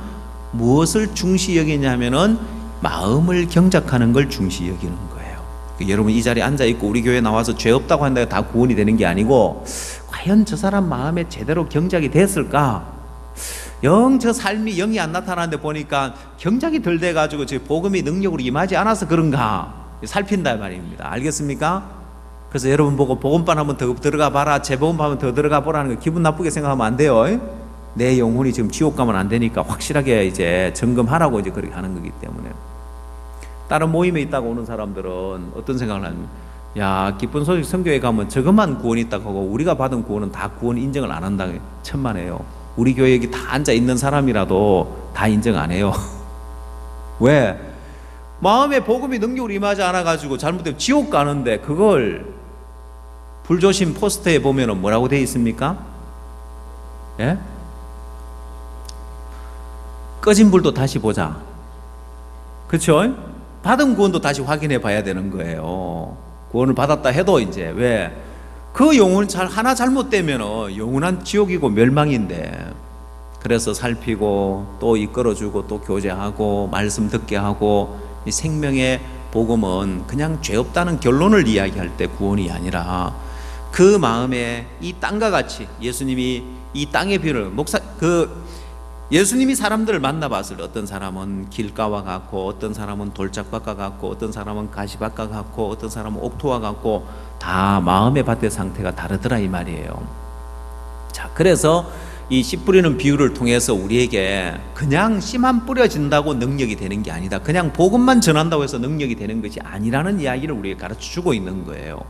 무엇을 중시 여기냐면은 마음을 경작하는 걸 중시 여기는 거예요. 여러분, 이 자리에 앉아 있고 우리 교회 나와서 죄 없다고 한다고 다 구원이 되는 게 아니고, 과연 저 사람 마음에 제대로 경작이 됐을까? 저 삶이 영이 안 나타나는데 보니까 경작이 덜 돼가지고 저 복음이 능력으로 임하지 않아서 그런가? 살핀다 말입니다. 알겠습니까? 그래서 여러분 보고 복음반 한번 더 들어가 봐라, 재복음반 한번 더 들어가 보라는 거 기분 나쁘게 생각하면 안 돼요. 내 영혼이 지금 지옥 가면 안 되니까 확실하게 이제 점검하라고 이제 그렇게 하는 거기 때문에. 다른 모임에 있다가 오는 사람들은 어떤 생각을 하냐면, 야, 기쁜 소식 선교회 가면 저것만 구원이 있다고 하고 우리가 받은 구원은 다 구원 인정을 안 한다. 천만에요. 우리 교회 여기 다 앉아 있는 사람이라도 다 인정 안 해요. 왜? 마음에 복음이 능력으로 임하지 않아가지고 잘못되면 지옥 가는데, 그걸 불조심 포스터에 보면은 뭐라고 되어 있습니까? 예? 꺼진 불도 다시 보자. 그렇죠? 받은 구원도 다시 확인해 봐야 되는 거예요. 구원을 받았다 해도 이제 왜? 그 영혼 하나 잘못되면 영원한 지옥이고 멸망인데, 그래서 살피고 또 이끌어주고 또 교제하고 말씀 듣게 하고, 이 생명의 복음은 그냥 죄 없다는 결론을 이야기할 때 구원이 아니라, 그 마음에 이 땅과 같이 예수님이 이 땅의 비를 예수님이 사람들을 만나봤을 때 어떤 사람은 길가와 같고, 어떤 사람은 돌짝밭과 같고, 어떤 사람은 가시밭과 같고, 어떤 사람은 옥토와 같고, 다 마음의 밭의 상태가 다르더라 이 말이에요. 자, 그래서 이 씨 뿌리는 비유를 통해서 우리에게 그냥 씨만 뿌려진다고 능력이 되는 게 아니다, 그냥 복음만 전한다고 해서 능력이 되는 것이 아니라는 이야기를 우리에게 가르쳐주고 있는 거예요.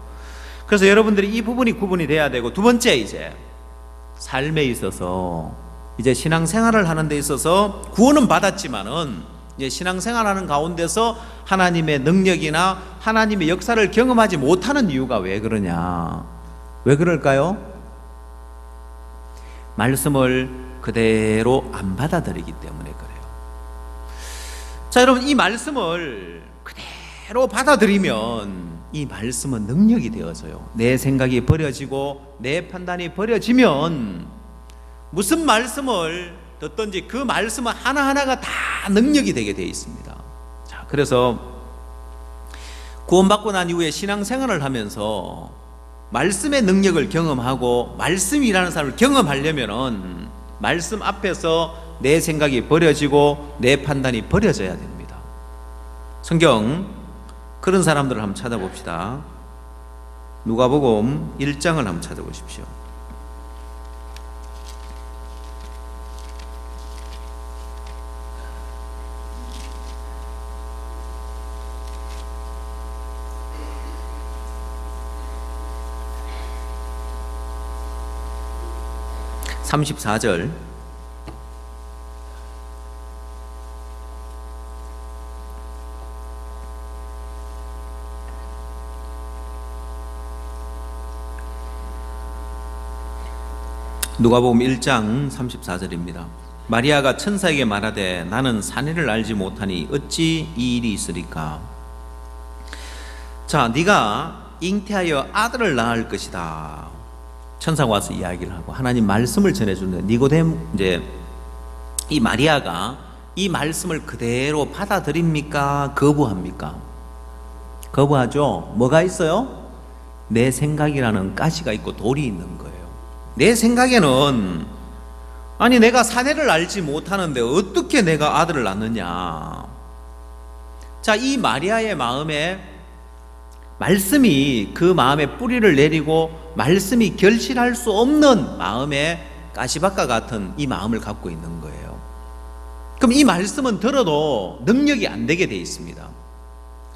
그래서 여러분들이 이 부분이 구분이 돼야 되고, 두 번째, 이제 삶에 있어서 이제 신앙생활을 하는 데 있어서 구원은 받았지만은 이제 신앙생활하는 가운데서 하나님의 능력이나 하나님의 역사를 경험하지 못하는 이유가 왜 그러냐? 왜 그럴까요? 말씀을 그대로 안 받아들이기 때문에 그래요. 자, 여러분, 이 말씀을 그대로 받아들이면 이 말씀은 능력이 되어져요. 내 생각이 버려지고 내 판단이 버려지면 무슨 말씀을 듣든지 그 말씀은 하나하나가 다 능력이 되게 되어 있습니다. 자, 그래서 구원받고 난 이후에 신앙생활을 하면서 말씀의 능력을 경험하고 말씀이라는 사람을 경험하려면은 말씀 앞에서 내 생각이 버려지고 내 판단이 버려져야 됩니다. 성경 그런 사람들을 한번 찾아봅시다. 누가복음 1장을 한번 찾아보십시오. (34절) 누가복음 1장 34절입니다. 마리아가 천사에게 말하되 나는 사내를 알지 못하니 어찌 이 일이 있으리까? 자, 네가 잉태하여 아들을 낳을 것이다. 천사가 와서 이야기를 하고 하나님 말씀을 전해주는데, 니고데모, 이제 이 마리아가 이 말씀을 그대로 받아들입니까? 거부합니까? 거부하죠. 뭐가 있어요? 내 생각이라는 가시가 있고 돌이 있는 거예요. 내 생각에는 아니 내가 사내를 알지 못하는데 어떻게 내가 아들을 낳느냐. 자, 이 마리아의 마음에 말씀이 그 마음에 뿌리를 내리고 말씀이 결실할 수 없는 마음에 가시밭과 같은 이 마음을 갖고 있는 거예요. 그럼 이 말씀은 들어도 능력이 안 되게 돼 있습니다.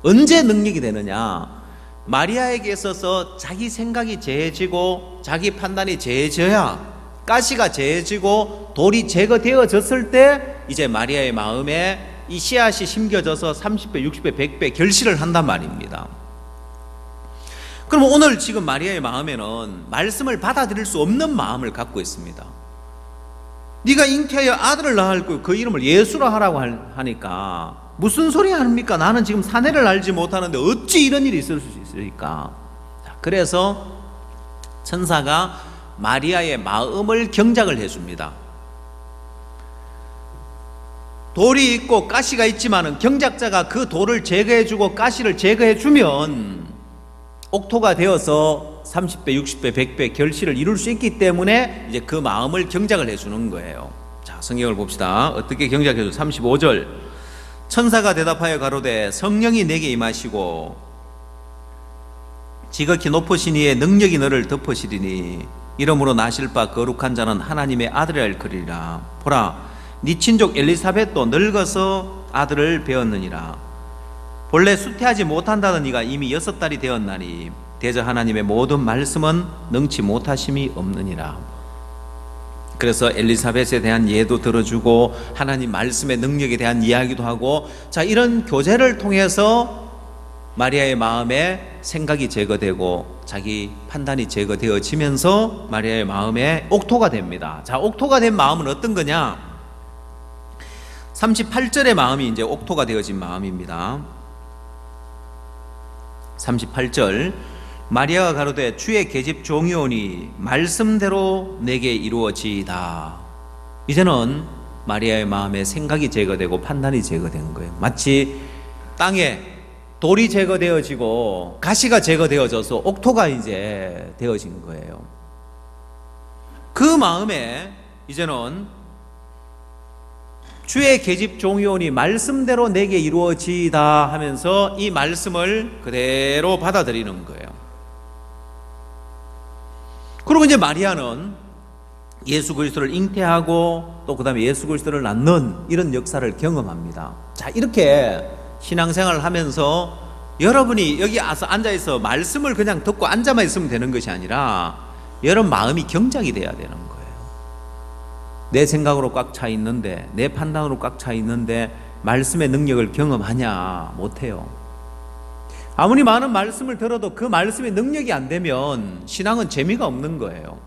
언제 능력이 되느냐? 마리아에게 있어서 자기 생각이 재해지고 자기 판단이 재해져야, 가시가 재해지고 돌이 제거되어졌을 때 이제 마리아의 마음에 이 씨앗이 심겨져서 30배, 60배, 100배 결실을 한단 말입니다. 그럼 오늘 지금 마리아의 마음에는 말씀을 받아들일 수 없는 마음을 갖고 있습니다. 네가 잉태하여 아들을 낳을 거고 그 이름을 예수라 하라고 하니까 무슨 소리 합니까? 나는 지금 사내를 알지 못하는데 어찌 이런 일이 있을 수 있으니까. 그래서 천사가 마리아의 마음을 경작을 해줍니다. 돌이 있고 가시가 있지만은 경작자가 그 돌을 제거해주고 가시를 제거해주면 옥토가 되어서 30배, 60배, 100배 결실을 이룰 수 있기 때문에 이제 그 마음을 경작을 해주는 거예요. 자, 성경을 봅시다. 어떻게 경작해줘? 35절. 천사가 대답하여 가로되 성령이 내게 임하시고 지극히 높으시니의 능력이 너를 덮으시리니 이러므로 나실 바 거룩한 자는 하나님의 아들이라 일컬으리라. 보라, 네 친족 엘리사벳도 늙어서 아들을 배었느니라. 본래 수태하지 못한다던 이가 이미 6달이 되었나니 대저 하나님의 모든 말씀은 능치 못하심이 없느니라. 그래서 엘리사벳에 대한 예도 들어주고 하나님 말씀의 능력에 대한 이야기도 하고, 자, 이런 교제를 통해서 마리아의 마음에 생각이 제거되고 자기 판단이 제거되어지면서 마리아의 마음에 옥토가 됩니다. 자, 옥토가 된 마음은 어떤 거냐? 38절의 마음이 이제 옥토가 되어진 마음입니다. 38절, 마리아가 가로되 주의 계집 종이오니 말씀대로 내게 이루어지이다. 이제는 마리아의 마음에 생각이 제거되고 판단이 제거된 거예요. 마치 땅에 돌이 제거되어지고 가시가 제거되어져서 옥토가 이제 되어진 거예요. 그 마음에 이제는 주의 계집 종이오니 말씀대로 내게 이루어지이다 하면서 이 말씀을 그대로 받아들이는 거예요. 그리고 이제 마리아는 예수 그리스도를 잉태하고 또 그 다음에 예수 그리스도를 낳는 이런 역사를 경험합니다. 자, 이렇게 신앙생활을 하면서 여러분이 여기 와서 앉아있어 말씀을 그냥 듣고 앉아만 있으면 되는 것이 아니라 여러분 마음이 경작이 돼야 되는 거예요. 내 생각으로 꽉 차 있는데, 내 판단으로 꽉 차 있는데 말씀의 능력을 경험하냐? 못해요. 아무리 많은 말씀을 들어도 그 말씀의 능력이 안 되면 신앙은 재미가 없는 거예요.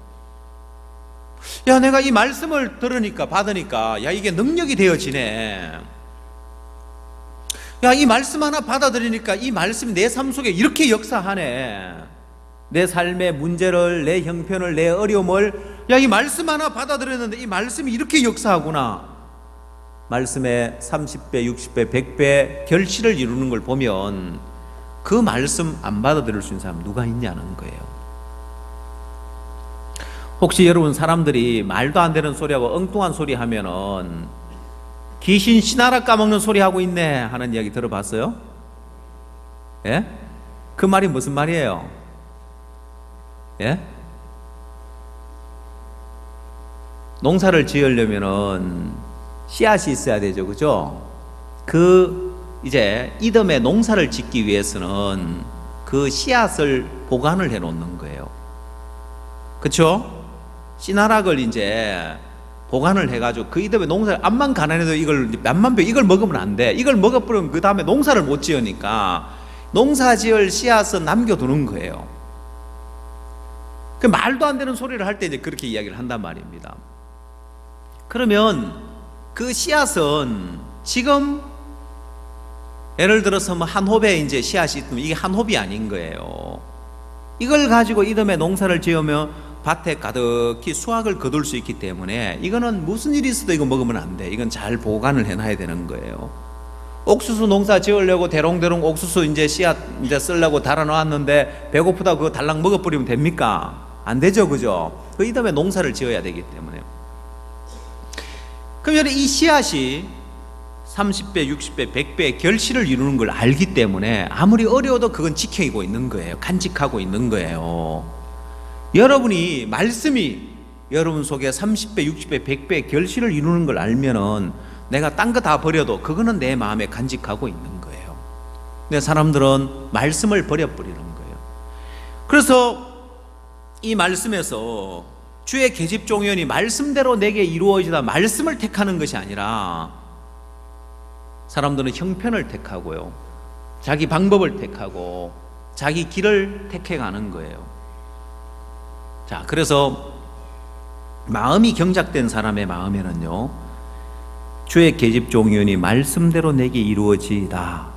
야, 내가 이 말씀을 들으니까, 받으니까, 야, 이게 능력이 되어지네. 야, 이 말씀 하나 받아들이니까 이 말씀이 내 삶 속에 이렇게 역사하네. 내 삶의 문제를, 내 형편을, 내 어려움을, 야, 이 말씀 하나 받아들였는데 이 말씀이 이렇게 역사하구나. 말씀의 30배, 60배, 100배 결실을 이루는 걸 보면 그 말씀 안 받아들일 수 있는 사람 누가 있냐는 거예요. 혹시 여러분 사람들이 말도 안 되는 소리하고 엉뚱한 소리 하면은 귀신 신하라 까먹는 소리 하고 있네 하는 이야기 들어봤어요? 예? 그 말이 무슨 말이에요? 예? 농사를 지으려면은 씨앗이 있어야 되죠, 그죠? 이제 이듬해 농사를 짓기 위해서는 그 씨앗을 보관을 해 놓는 거예요. 그쵸? 씨나락을 이제 보관을 해가지고 그 이듬해 농사를 암만 가난해도 이걸 몇만 배 이걸 먹으면 안 돼. 이걸 먹어버리면 그 다음에 농사를 못 지으니까 농사 지을 씨앗은 남겨두는 거예요. 그 말도 안 되는 소리를 할 때 이제 그렇게 이야기를 한단 말입니다. 그러면 그 씨앗은 지금 예를 들어서 뭐 한 홉에 이제 씨앗이 있으면 이게 한 홉이 아닌 거예요. 이걸 가지고 이듬해 농사를 지으면 밭에 가득히 수확을 거둘 수 있기 때문에 이거는 무슨 일이 있어도 이거 먹으면 안 돼. 이건 잘 보관을 해놔야 되는 거예요. 옥수수 농사 지으려고 대롱대롱 옥수수 이제 씨앗 이제 쓰려고 달아놓았는데 배고프다 그거 달랑 먹어버리면 됩니까? 안 되죠, 그죠? 그 이듬해 농사를 지어야 되기 때문에. 그러면 이 씨앗이 30배, 60배, 100배의 결실을 이루는 걸 알기 때문에 아무리 어려워도 그건 지키고 있는 거예요. 간직하고 있는 거예요. 여러분이 말씀이 여러분 속에 30배, 60배, 100배의 결실을 이루는 걸 알면은 내가 딴 거 다 버려도 그거는 내 마음에 간직하고 있는 거예요. 근데 사람들은 말씀을 버려버리는 거예요. 그래서 이 말씀에서 주의 계집 종이오니 말씀대로 내게 이루어지다 말씀을 택하는 것이 아니라 사람들은 형편을 택하고요, 자기 방법을 택하고 자기 길을 택해가는 거예요. 자, 그래서 마음이 경작된 사람의 마음에는요, 주의 계집 종이오니 말씀대로 내게 이루어지이다,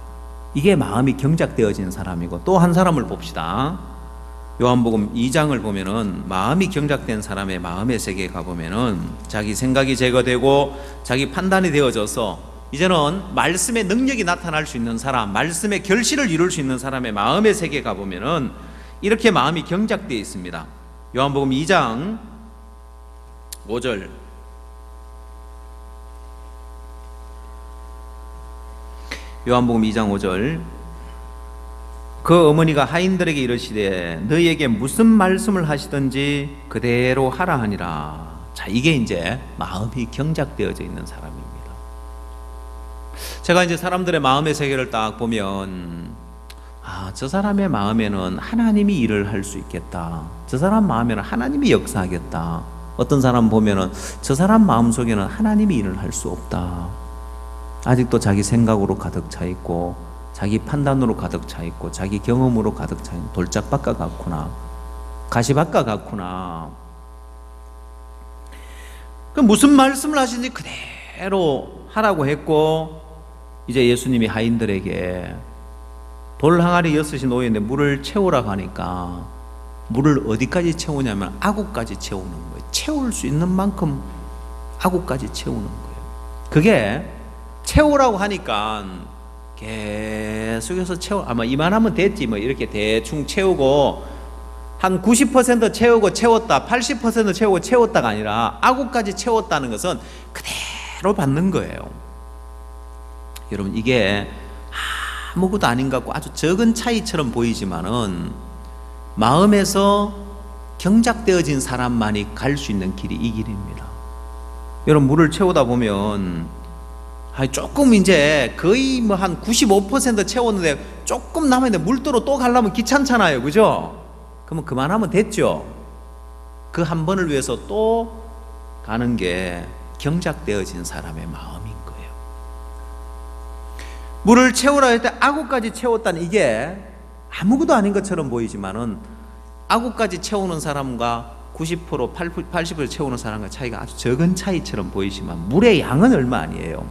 이게 마음이 경작되어진 사람이고, 또 한 사람을 봅시다. 요한복음 2장을 보면은 마음이 경작된 사람의 마음의 세계에 가보면은 자기 생각이 제거되고 자기 판단이 되어져서 이제는 말씀의 능력이 나타날 수 있는 사람, 말씀의 결실을 이룰 수 있는 사람의 마음의 세계에 가보면은 이렇게 마음이 경작되어 있습니다. 요한복음 2장 5절, 요한복음 2장 5절, 그 어머니가 하인들에게 이르시되 너희에게 무슨 말씀을 하시든지 그대로 하라 하니라. 자, 이게 이제 마음이 경작되어져 있는 사람입니다. 제가 이제 사람들의 마음의 세계를 딱 보면, 저 사람의 마음에는 하나님이 일을 할 수 있겠다. 저 사람 마음에는 하나님이 역사하겠다. 어떤 사람 보면은 저 사람 마음속에는 하나님이 일을 할 수 없다. 아직도 자기 생각으로 가득 차 있고, 자기 판단으로 가득 차 있고, 자기 경험으로 가득 차 있는 돌짝밭과 같구나, 가시밭과 같구나. 그 무슨 말씀을 하시는지 그대로 하라고 했고, 이제 예수님이 하인들에게 돌 항아리 6이 놓여있는데 물을 채우라고 하니까 물을 어디까지 채우냐면 아구까지 채우는 거예요. 채울 수 있는 만큼 아구까지 채우는 거예요. 그게 채우라고 하니까 계속해서 아마 이만하면 됐지 뭐 이렇게 대충 채우고 한 90% 채우고 채웠다, 80% 채우고 채웠다가 아니라 아구까지 채웠다는 것은 그대로 받는 거예요. 여러분, 이게 아무것도 아닌 것 같고 아주 적은 차이처럼 보이지만은 마음에서 경작되어진 사람만이 갈 수 있는 길이 이 길입니다. 여러분, 물을 채우다 보면 조금 이제 거의 뭐 한 95% 채웠는데 조금 남았는데 물도로 또 가려면 귀찮잖아요, 그죠? 그러면 그만하면 됐죠. 그 한 번을 위해서 또 가는 게 경작되어진 사람의 마음인 거예요. 물을 채우라 할 때 아구까지 채웠다는 이게 아무것도 아닌 것처럼 보이지만은 아구까지 채우는 사람과 90%, 80% 채우는 사람과 차이가 아주 적은 차이처럼 보이지만 물의 양은 얼마 아니에요.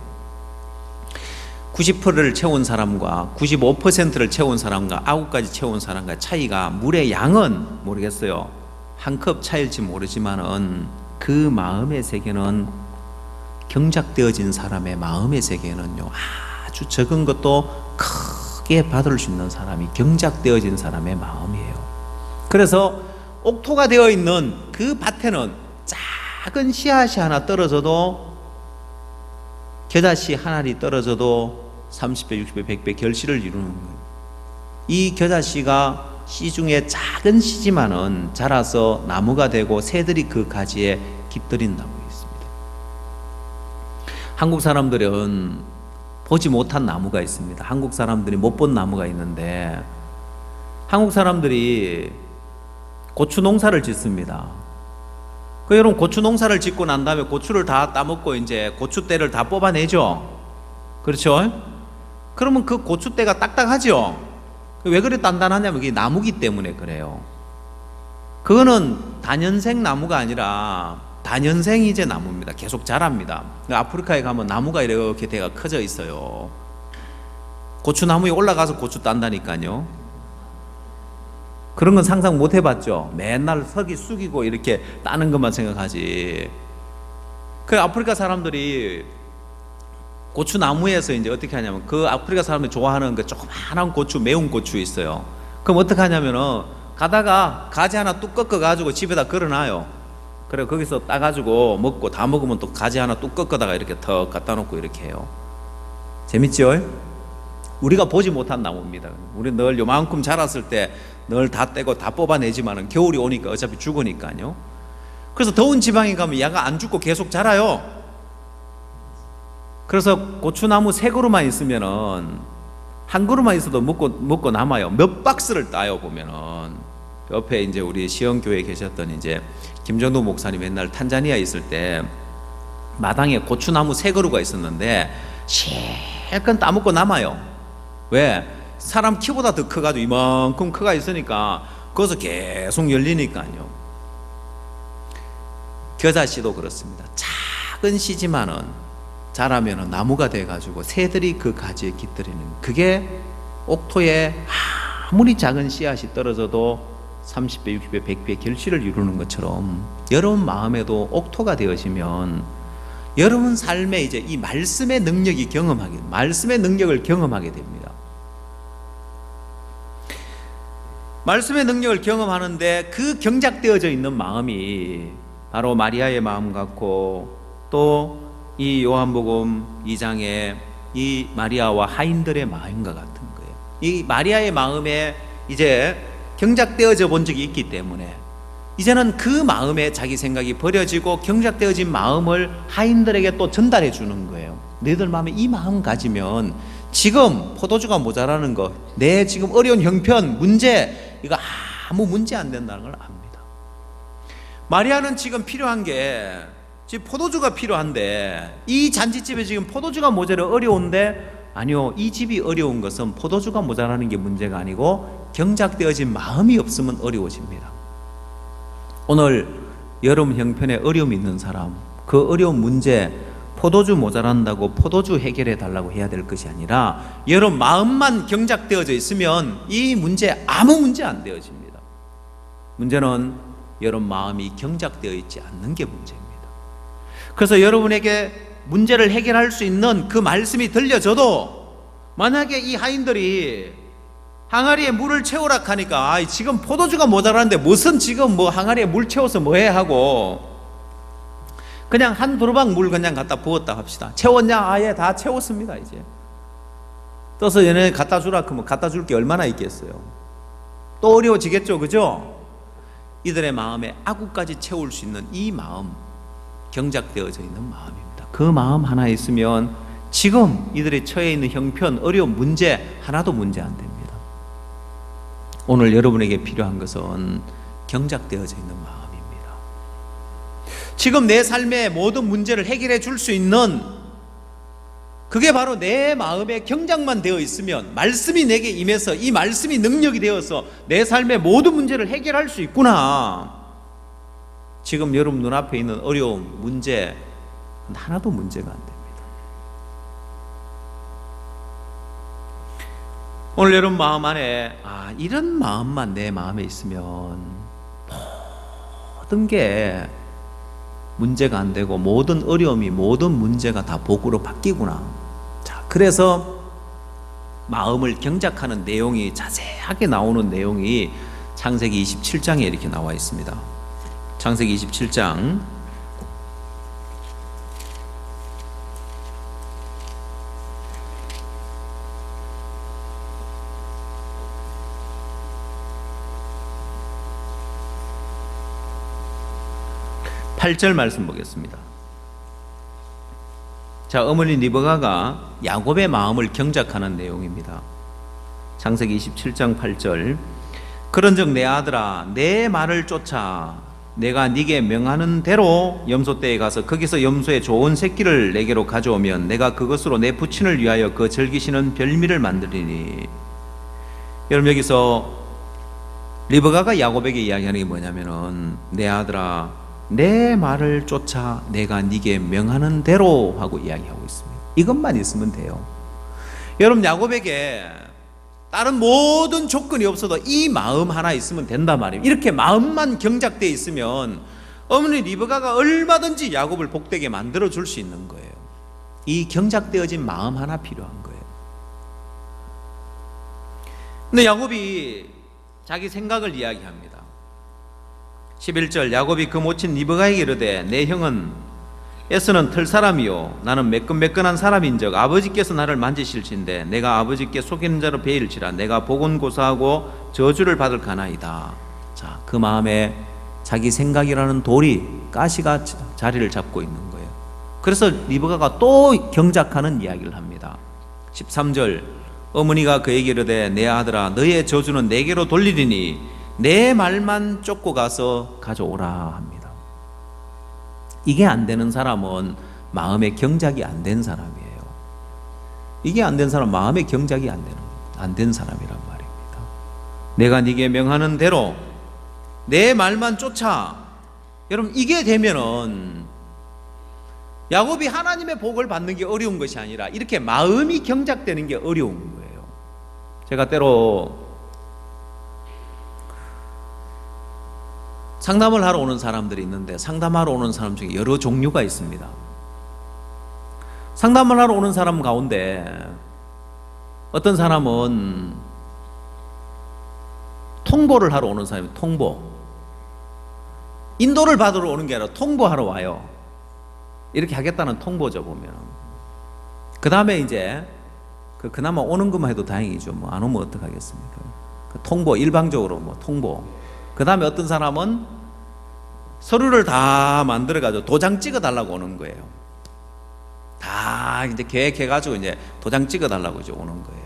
90%를 채운 사람과 95%를 채운 사람과 아구까지 채운 사람과 차이가, 물의 양은 모르겠어요. 한 컵 차일지 모르지만은 그 마음의 세계는, 경작되어진 사람의 마음의 세계는요, 아주 적은 것도 크게 받을 수 있는 사람이 경작되어진 사람의 마음이에요. 그래서 옥토가 되어 있는 그 밭에는 작은 씨앗이 하나 떨어져도, 겨자씨 하나리 떨어져도 30배, 60배, 100배 결실을 이루는 거예요. 이 겨자씨가 씨 중에 작은 씨지만은 자라서 나무가 되고 새들이 그 가지에 깃들인다고 있습니다. 한국 사람들은 보지 못한 나무가 있습니다. 한국 사람들이 못 본 나무가 있는데, 한국 사람들이 고추 농사를 짓습니다. 여러분, 고추 농사를 짓고 난 다음에 고추를 다 따먹고 이제 고추대를 다 뽑아내죠. 그렇죠? 그러면 그 고추대가 딱딱하죠. 왜 그래 단단하냐면 이게 나무기 때문에 그래요. 그거는 다년생 나무가 아니라 다년생이제 나무입니다. 계속 자랍니다. 아프리카에 가면 나무가 이렇게 대가 커져 있어요. 고추나무에 올라가서 고추 딴다니까요. 그런 건 상상 못 해봤죠. 맨날 서기 숙이고 이렇게 따는 것만 생각하지. 그 아프리카 사람들이 고추나무에서 이제 어떻게 하냐면, 그 아프리카 사람들이 좋아하는 그 조그마한 고추, 매운 고추 있어요. 그럼 어떻게 하냐면은 가다가 가지 하나 뚝 꺾어가지고 집에다 걸어놔요. 그래, 거기서 따가지고 먹고, 다 먹으면 또 가지 하나 뚝 꺾어다가 이렇게 턱 갖다 놓고 이렇게 해요. 재밌죠? 우리가 보지 못한 나무입니다. 우리 늘 요만큼 자랐을 때 늘 다 떼고 다 뽑아내지만은 겨울이 오니까 어차피 죽으니까요. 그래서 더운 지방에 가면 얘가 안 죽고 계속 자라요. 그래서 고추나무 3그루만 있으면은, 한 그루만 있어도 먹고 남아요. 몇 박스를 따요. 보면은 옆에 이제 우리 시흥교회에 계셨던 이제 김정도 목사님 맨날 탄자니아 있을 때 마당에 고추나무 3그루가 있었는데 실컷 따먹고 남아요. 왜? 사람 키보다 더 커가지고 이만큼 커가 있으니까 거기서 계속 열리니까요. 겨자씨도 그렇습니다. 작은 씨지만은 자라면은 나무가 돼가지고 새들이 그 가지에 깃들이는, 그게 옥토에 아무리 작은 씨앗이 떨어져도 30배, 60배, 100배 결실을 이루는 것처럼 여러분 마음에도 옥토가 되어지면 여러분 삶에 이제 이 말씀의 능력을 경험하게 됩니다. 말씀의 능력을 경험하는데 그 경작되어져 있는 마음이 바로 마리아의 마음 같고, 또 이 요한복음 2장의 이 마리아와 하인들의 마음과 같은 거예요. 이 마리아의 마음에 이제 경작되어져 본 적이 있기 때문에 이제는 그 마음에 자기 생각이 버려지고 경작되어진 마음을 하인들에게 또 전달해 주는 거예요. 너희들 마음에 이 마음 가지면 지금 포도주가 모자라는 거, 내 지금 어려운 형편, 문제, 이거 아무 문제 안 된다는 걸 압니다. 마리아는 지금 필요한 게 지금 포도주가 필요한데, 이 잔치집에 지금 포도주가 모자라 어려운데, 아니요, 이 집이 어려운 것은 포도주가 모자라는 게 문제가 아니고 경작되어진 마음이 없으면 어려워집니다. 오늘 여러분 형편에 어려움이 있는 사람, 그 어려운 문제, 포도주 모자란다고 포도주 해결해 달라고 해야 될 것이 아니라 여러분 마음만 경작되어져 있으면 이 문제 아무 문제 안 되어집니다. 문제는 여러분 마음이 경작되어 있지 않는 게 문제입니다. 그래서 여러분에게 문제를 해결할 수 있는 그 말씀이 들려져도, 만약에 이 하인들이 항아리에 물을 채우라 하니까 지금 포도주가 모자라는데 무슨 지금 뭐 항아리에 물 채워서 뭐해 하고 그냥 한 두루방 물 그냥 갖다 부었다 합시다. 채웠냐? 아예 다 채웠습니다. 이제 떠서 얘네 갖다 주라 그러면 갖다 줄 게 얼마나 있겠어요. 또 어려워지겠죠, 그죠? 이들의 마음에 아구까지 채울 수 있는 이 마음, 경작되어져 있는 마음입니다. 그 마음 하나 있으면 지금 이들이 처해 있는 형편, 어려운 문제 하나도 문제 안 됩니다. 오늘 여러분에게 필요한 것은 경작되어져 있는 마음입니다. 지금 내 삶의 모든 문제를 해결해 줄 수 있는, 그게 바로 내 마음에 경작만 되어 있으면, 말씀이 내게 임해서 이 말씀이 능력이 되어서 내 삶의 모든 문제를 해결할 수 있구나. 지금 여러분 눈앞에 있는 어려움, 문제 하나도 문제가 안 됩니다. 오늘 여러분 마음 안에 이런 마음만 내 마음에 있으면 모든 게 문제가 안 되고 모든 어려움이, 모든 문제가 다 복으로 바뀌구나. 자, 그래서 마음을 경작하는 내용이 자세하게 나오는 내용이 창세기 27장에 이렇게 나와 있습니다. 창세기 27장 8절 말씀 보겠습니다. 자, 어머니 리브가가 야곱의 마음을 경작하는 내용입니다. 창세기 27장 8절. 그런즉 내 아들아, 내 말을 쫓아 내가 네게 명하는 대로 염소떼에 가서 거기서 염소의 좋은 새끼를 내게로 가져오면 내가 그것으로 내 부친을 위하여 그 즐기시는 별미를 만들리니. 여러분, 여기서 리브가가 야곱에게 이야기하는 게 뭐냐면은, 내 아들아, 내 말을 쫓아 내가 네게 명하는 대로 하고 이야기하고 있습니다. 이것만 있으면 돼요. 여러분, 야곱에게 다른 모든 조건이 없어도 이 마음 하나 있으면 된단 말이에요. 이렇게 마음만 경작되어 있으면 어머니 리브가가 얼마든지 야곱을 복되게 만들어 줄 수 있는 거예요. 이 경작되어진 마음 하나 필요한 거예요. 근데 야곱이 자기 생각을 이야기합니다. 11절. 야곱이 그 모친 리브가에게 이르되 내 형은 에서는 털사람이요 나는 매끈매끈한 사람인즉 아버지께서 나를 만지실진데 내가 아버지께 속이는 자로 베일지라 내가 보곤고사하고 저주를 받을 까나이다. 자, 그 마음에 자기 생각이라는 돌이, 가시가 자리를 잡고 있는 거예요. 그래서 리브가가 또 경작하는 이야기를 합니다. 13절. 어머니가 그에게 이르되 내 아들아, 너의 저주는 내게로 돌리리니 내 말만 쫓고 가서 가져오라 합니다. 이게 안 되는 사람은 마음의 경작이 안 된 사람이에요. 이게 안 된 사람은 마음의 경작이 안 된 사람이란 말입니다. 내가 네게 명하는 대로 내 말만 쫓아. 여러분, 이게 되면은 야곱이 하나님의 복을 받는 게 어려운 것이 아니라 이렇게 마음이 경작되는 게 어려운 거예요. 제가 때로 상담을 하러 오는 사람들이 있는데, 상담하러 오는 사람 중에 여러 종류가 있습니다. 상담을 하러 오는 사람 가운데 어떤 사람은 통보를 하러 오는 사람이, 통보, 인도를 받으러 오는 게 아니라 통보하러 와요. 이렇게 하겠다는 통보죠, 보면. 그 다음에 이제 그나마 오는 것만 해도 다행이죠. 뭐 안 오면 어떡하겠습니까? 통보, 일방적으로 뭐 통보. 그 다음에 어떤 사람은 서류를 다 만들어가지고 도장 찍어달라고 오는 거예요. 다 이제 계획해가지고 이제 도장 찍어달라고 이제 오는 거예요.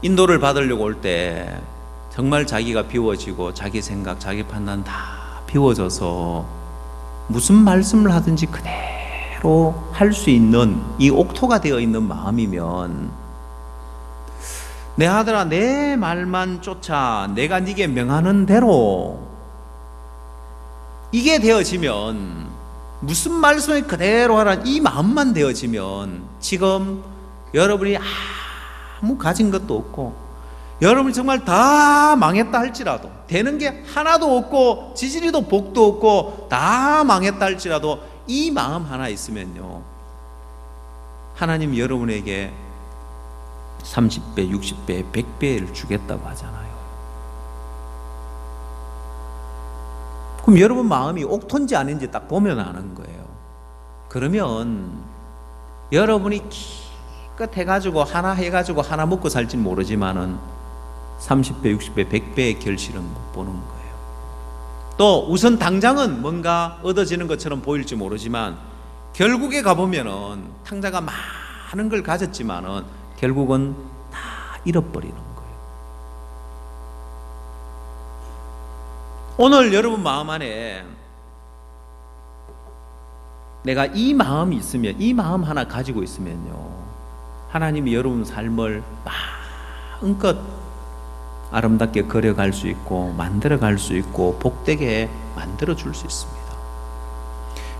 인도를 받으려고 올 때 정말 자기가 비워지고 자기 생각, 자기 판단 다 비워져서 무슨 말씀을 하든지 그대로 할 수 있는 이 옥토가 되어 있는 마음이면, 내 아들아 내 말만 쫓아 내가 네게 명하는 대로, 이게 되어지면, 무슨 말씀을 그대로 하라 이 마음만 되어지면, 지금 여러분이 아무 가진 것도 없고 여러분이 정말 다 망했다 할지라도, 되는 게 하나도 없고 지지리도 복도 없고 다 망했다 할지라도 이 마음 하나 있으면요, 하나님 여러분에게 30배, 60배, 100배를 주겠다고 하잖아요. 그럼 여러분 마음이 옥토인지 아닌지 딱 보면 아는 거예요. 그러면 여러분이 기껏 해가지고 하나 해가지고 하나 먹고 살진 모르지만은 30배, 60배, 100배의 결실은 못 보는 거예요. 또 우선 당장은 뭔가 얻어지는 것처럼 보일지 모르지만 결국에 가보면은 탕자가 많은 걸 가졌지만은 결국은 다 잃어버리는 거예요. 오늘 여러분 마음 안에 내가 이 마음이 있으면, 이 마음 하나 가지고 있으면요, 하나님이 여러분 삶을 마음껏 아름답게 그려갈 수 있고 만들어갈 수 있고 복되게 만들어줄 수 있습니다.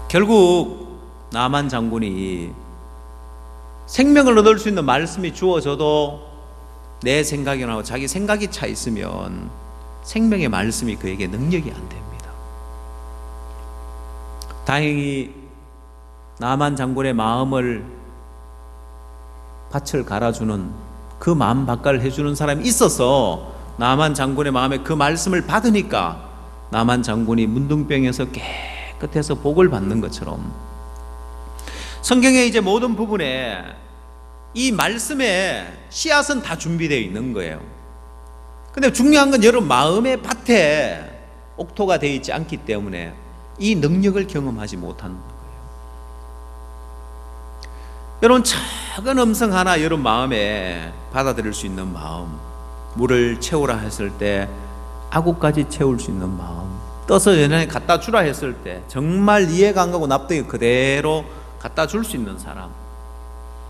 결국 나만 장군이 생명을 얻을 수 있는 말씀이 주어져도 내 생각이나 자기 생각이 차 있으면 생명의 말씀이 그에게 능력이 안 됩니다. 다행히 나만 장군의 마음을 밭을 갈아주는, 그 마음 밭갈을 해주는 사람이 있어서 나만 장군의 마음에 그 말씀을 받으니까 나만 장군이 문둥병에서 깨끗해서 복을 받는 것처럼, 성경의 이제 모든 부분에 이 말씀의 씨앗은 다 준비되어 있는 거예요. 근데 중요한 건 여러분 마음의 밭에 옥토가 되어 있지 않기 때문에 이 능력을 경험하지 못하는 거예요. 여러분 작은 음성 하나 여러분 마음에 받아들일 수 있는 마음, 물을 채우라 했을 때 아구까지 채울 수 있는 마음, 떠서 연연에 갖다 주라 했을 때 정말 이해가 안 가고 납득이 그대로 갖다 줄 수 있는 사람,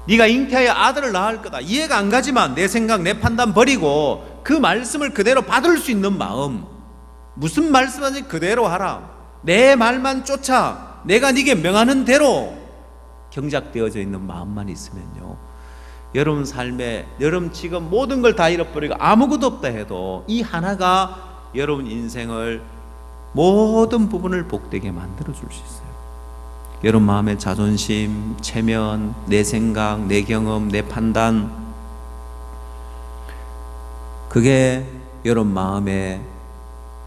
네가 잉태하여 아들을 낳을 거다, 이해가 안 가지만 내 생각 내 판단 버리고 그 말씀을 그대로 받을 수 있는 마음, 무슨 말씀하든지 그대로 하라, 내 말만 쫓아 내가 네게 명하는 대로 경작되어져 있는 마음만 있으면요, 여러분 삶에, 여러분 지금 모든 걸 다 잃어버리고 아무것도 없다 해도 이 하나가 여러분 인생을 모든 부분을 복되게 만들어 줄 수 있어요. 여러분 마음의 자존심, 체면, 내 생각, 내 경험, 내 판단, 그게 여러분 마음에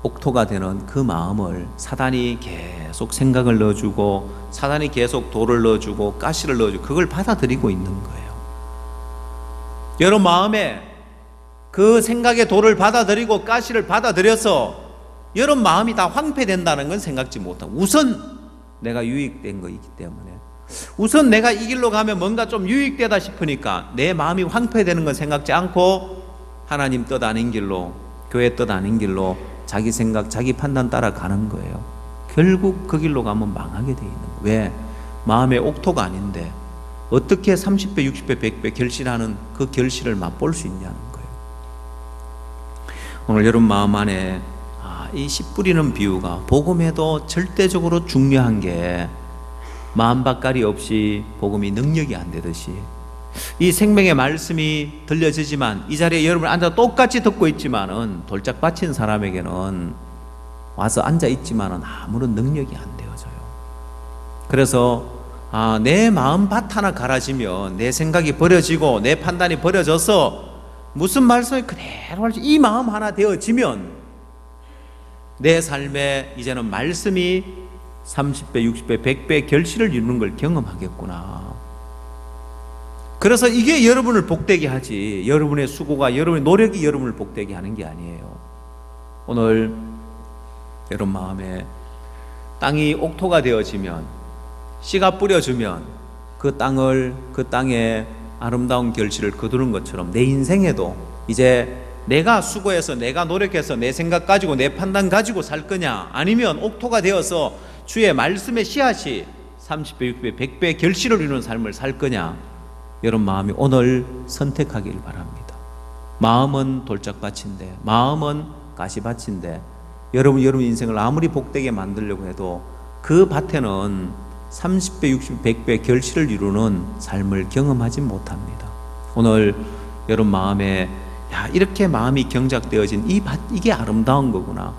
옥토가 되는 그 마음을 사단이 계속 생각을 넣어주고, 사단이 계속 돌을 넣어주고 가시를 넣어주고 그걸 받아들이고 있는 거예요. 여러분 마음에 그 생각의 돌을 받아들이고 가시를 받아들여서 여러분 마음이 다 황폐된다는 건 생각지 못하고, 우선 내가 유익된 거이기 때문에, 우선 내가 이 길로 가면 뭔가 좀 유익되다 싶으니까 내 마음이 황폐되는 건 생각지 않고 하나님 뜻 아닌 길로, 교회 뜻 아닌 길로 자기 생각, 자기 판단 따라 가는 거예요. 결국 그 길로 가면 망하게 돼 있는 거예요. 왜? 마음의 옥토가 아닌데 어떻게 30배, 60배, 100배 결실하는 그 결실을 맛볼 수 있냐는 거예요. 오늘 여러분 마음 안에 이 씨 뿌리는 비유가 복음에도 절대적으로 중요한 게, 마음 밭갈이 없이 복음이 능력이 안 되듯이 이 생명의 말씀이 들려지지만 이 자리에 여러분 앉아 똑같이 듣고 있지만은 돌짝 바친 사람에게는 와서 앉아 있지만은 아무런 능력이 안 되어져요. 그래서 내 마음 밭 하나 갈아지면 내 생각이 버려지고 내 판단이 버려져서 무슨 말씀을 그대로 할지 이 마음 하나 되어지면 내 삶에 이제는 말씀이 30배, 60배, 100배 결실을 이루는 걸 경험하겠구나. 그래서 이게 여러분을 복되게 하지, 여러분의 수고가, 여러분의 노력이 여러분을 복되게 하는 게 아니에요. 오늘 여러분 마음에 땅이 옥토가 되어지면, 씨가 뿌려주면 그 땅에 아름다운 결실을 거두는 것처럼 내 인생에도 이제 내가 수고해서, 내가 노력해서, 내 생각 가지고, 내 판단 가지고 살 거냐, 아니면 옥토가 되어서 주의 말씀의 씨앗이 30배, 60배, 100배 결실을 이루는 삶을 살 거냐, 여러분 마음이 오늘 선택하길 바랍니다. 마음은 돌짝밭인데, 마음은 가시밭인데, 여러분 인생을 아무리 복되게 만들려고 해도 그 밭에는 30배, 60배, 100배 결실을 이루는 삶을 경험하지 못합니다. 오늘 여러분 마음에 이렇게 마음이 경작되어진 이 밭, 이게 아름다운 거구나.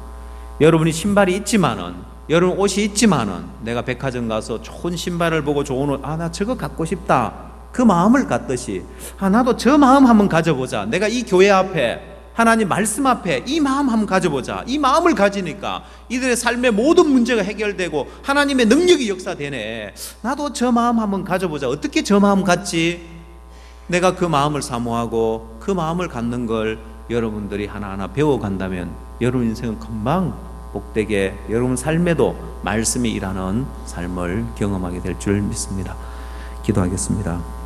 여러분이 신발이 있지만은, 여러분 옷이 있지만은, 내가 백화점 가서 좋은 신발을 보고 좋은 옷, 나 저거 갖고 싶다, 그 마음을 갖듯이 나도 저 마음 한번 가져보자. 내가 이 교회 앞에, 하나님 말씀 앞에 이 마음 한번 가져보자. 이 마음을 가지니까 이들의 삶의 모든 문제가 해결되고 하나님의 능력이 역사되네. 나도 저 마음 한번 가져보자. 어떻게 저 마음 갖지? 내가 그 마음을 사모하고 그 마음을 갖는 걸 여러분들이 하나하나 배워간다면 여러분 인생은 금방 복되게, 여러분 삶에도 말씀이 일하는 삶을 경험하게 될 줄 믿습니다. 기도하겠습니다.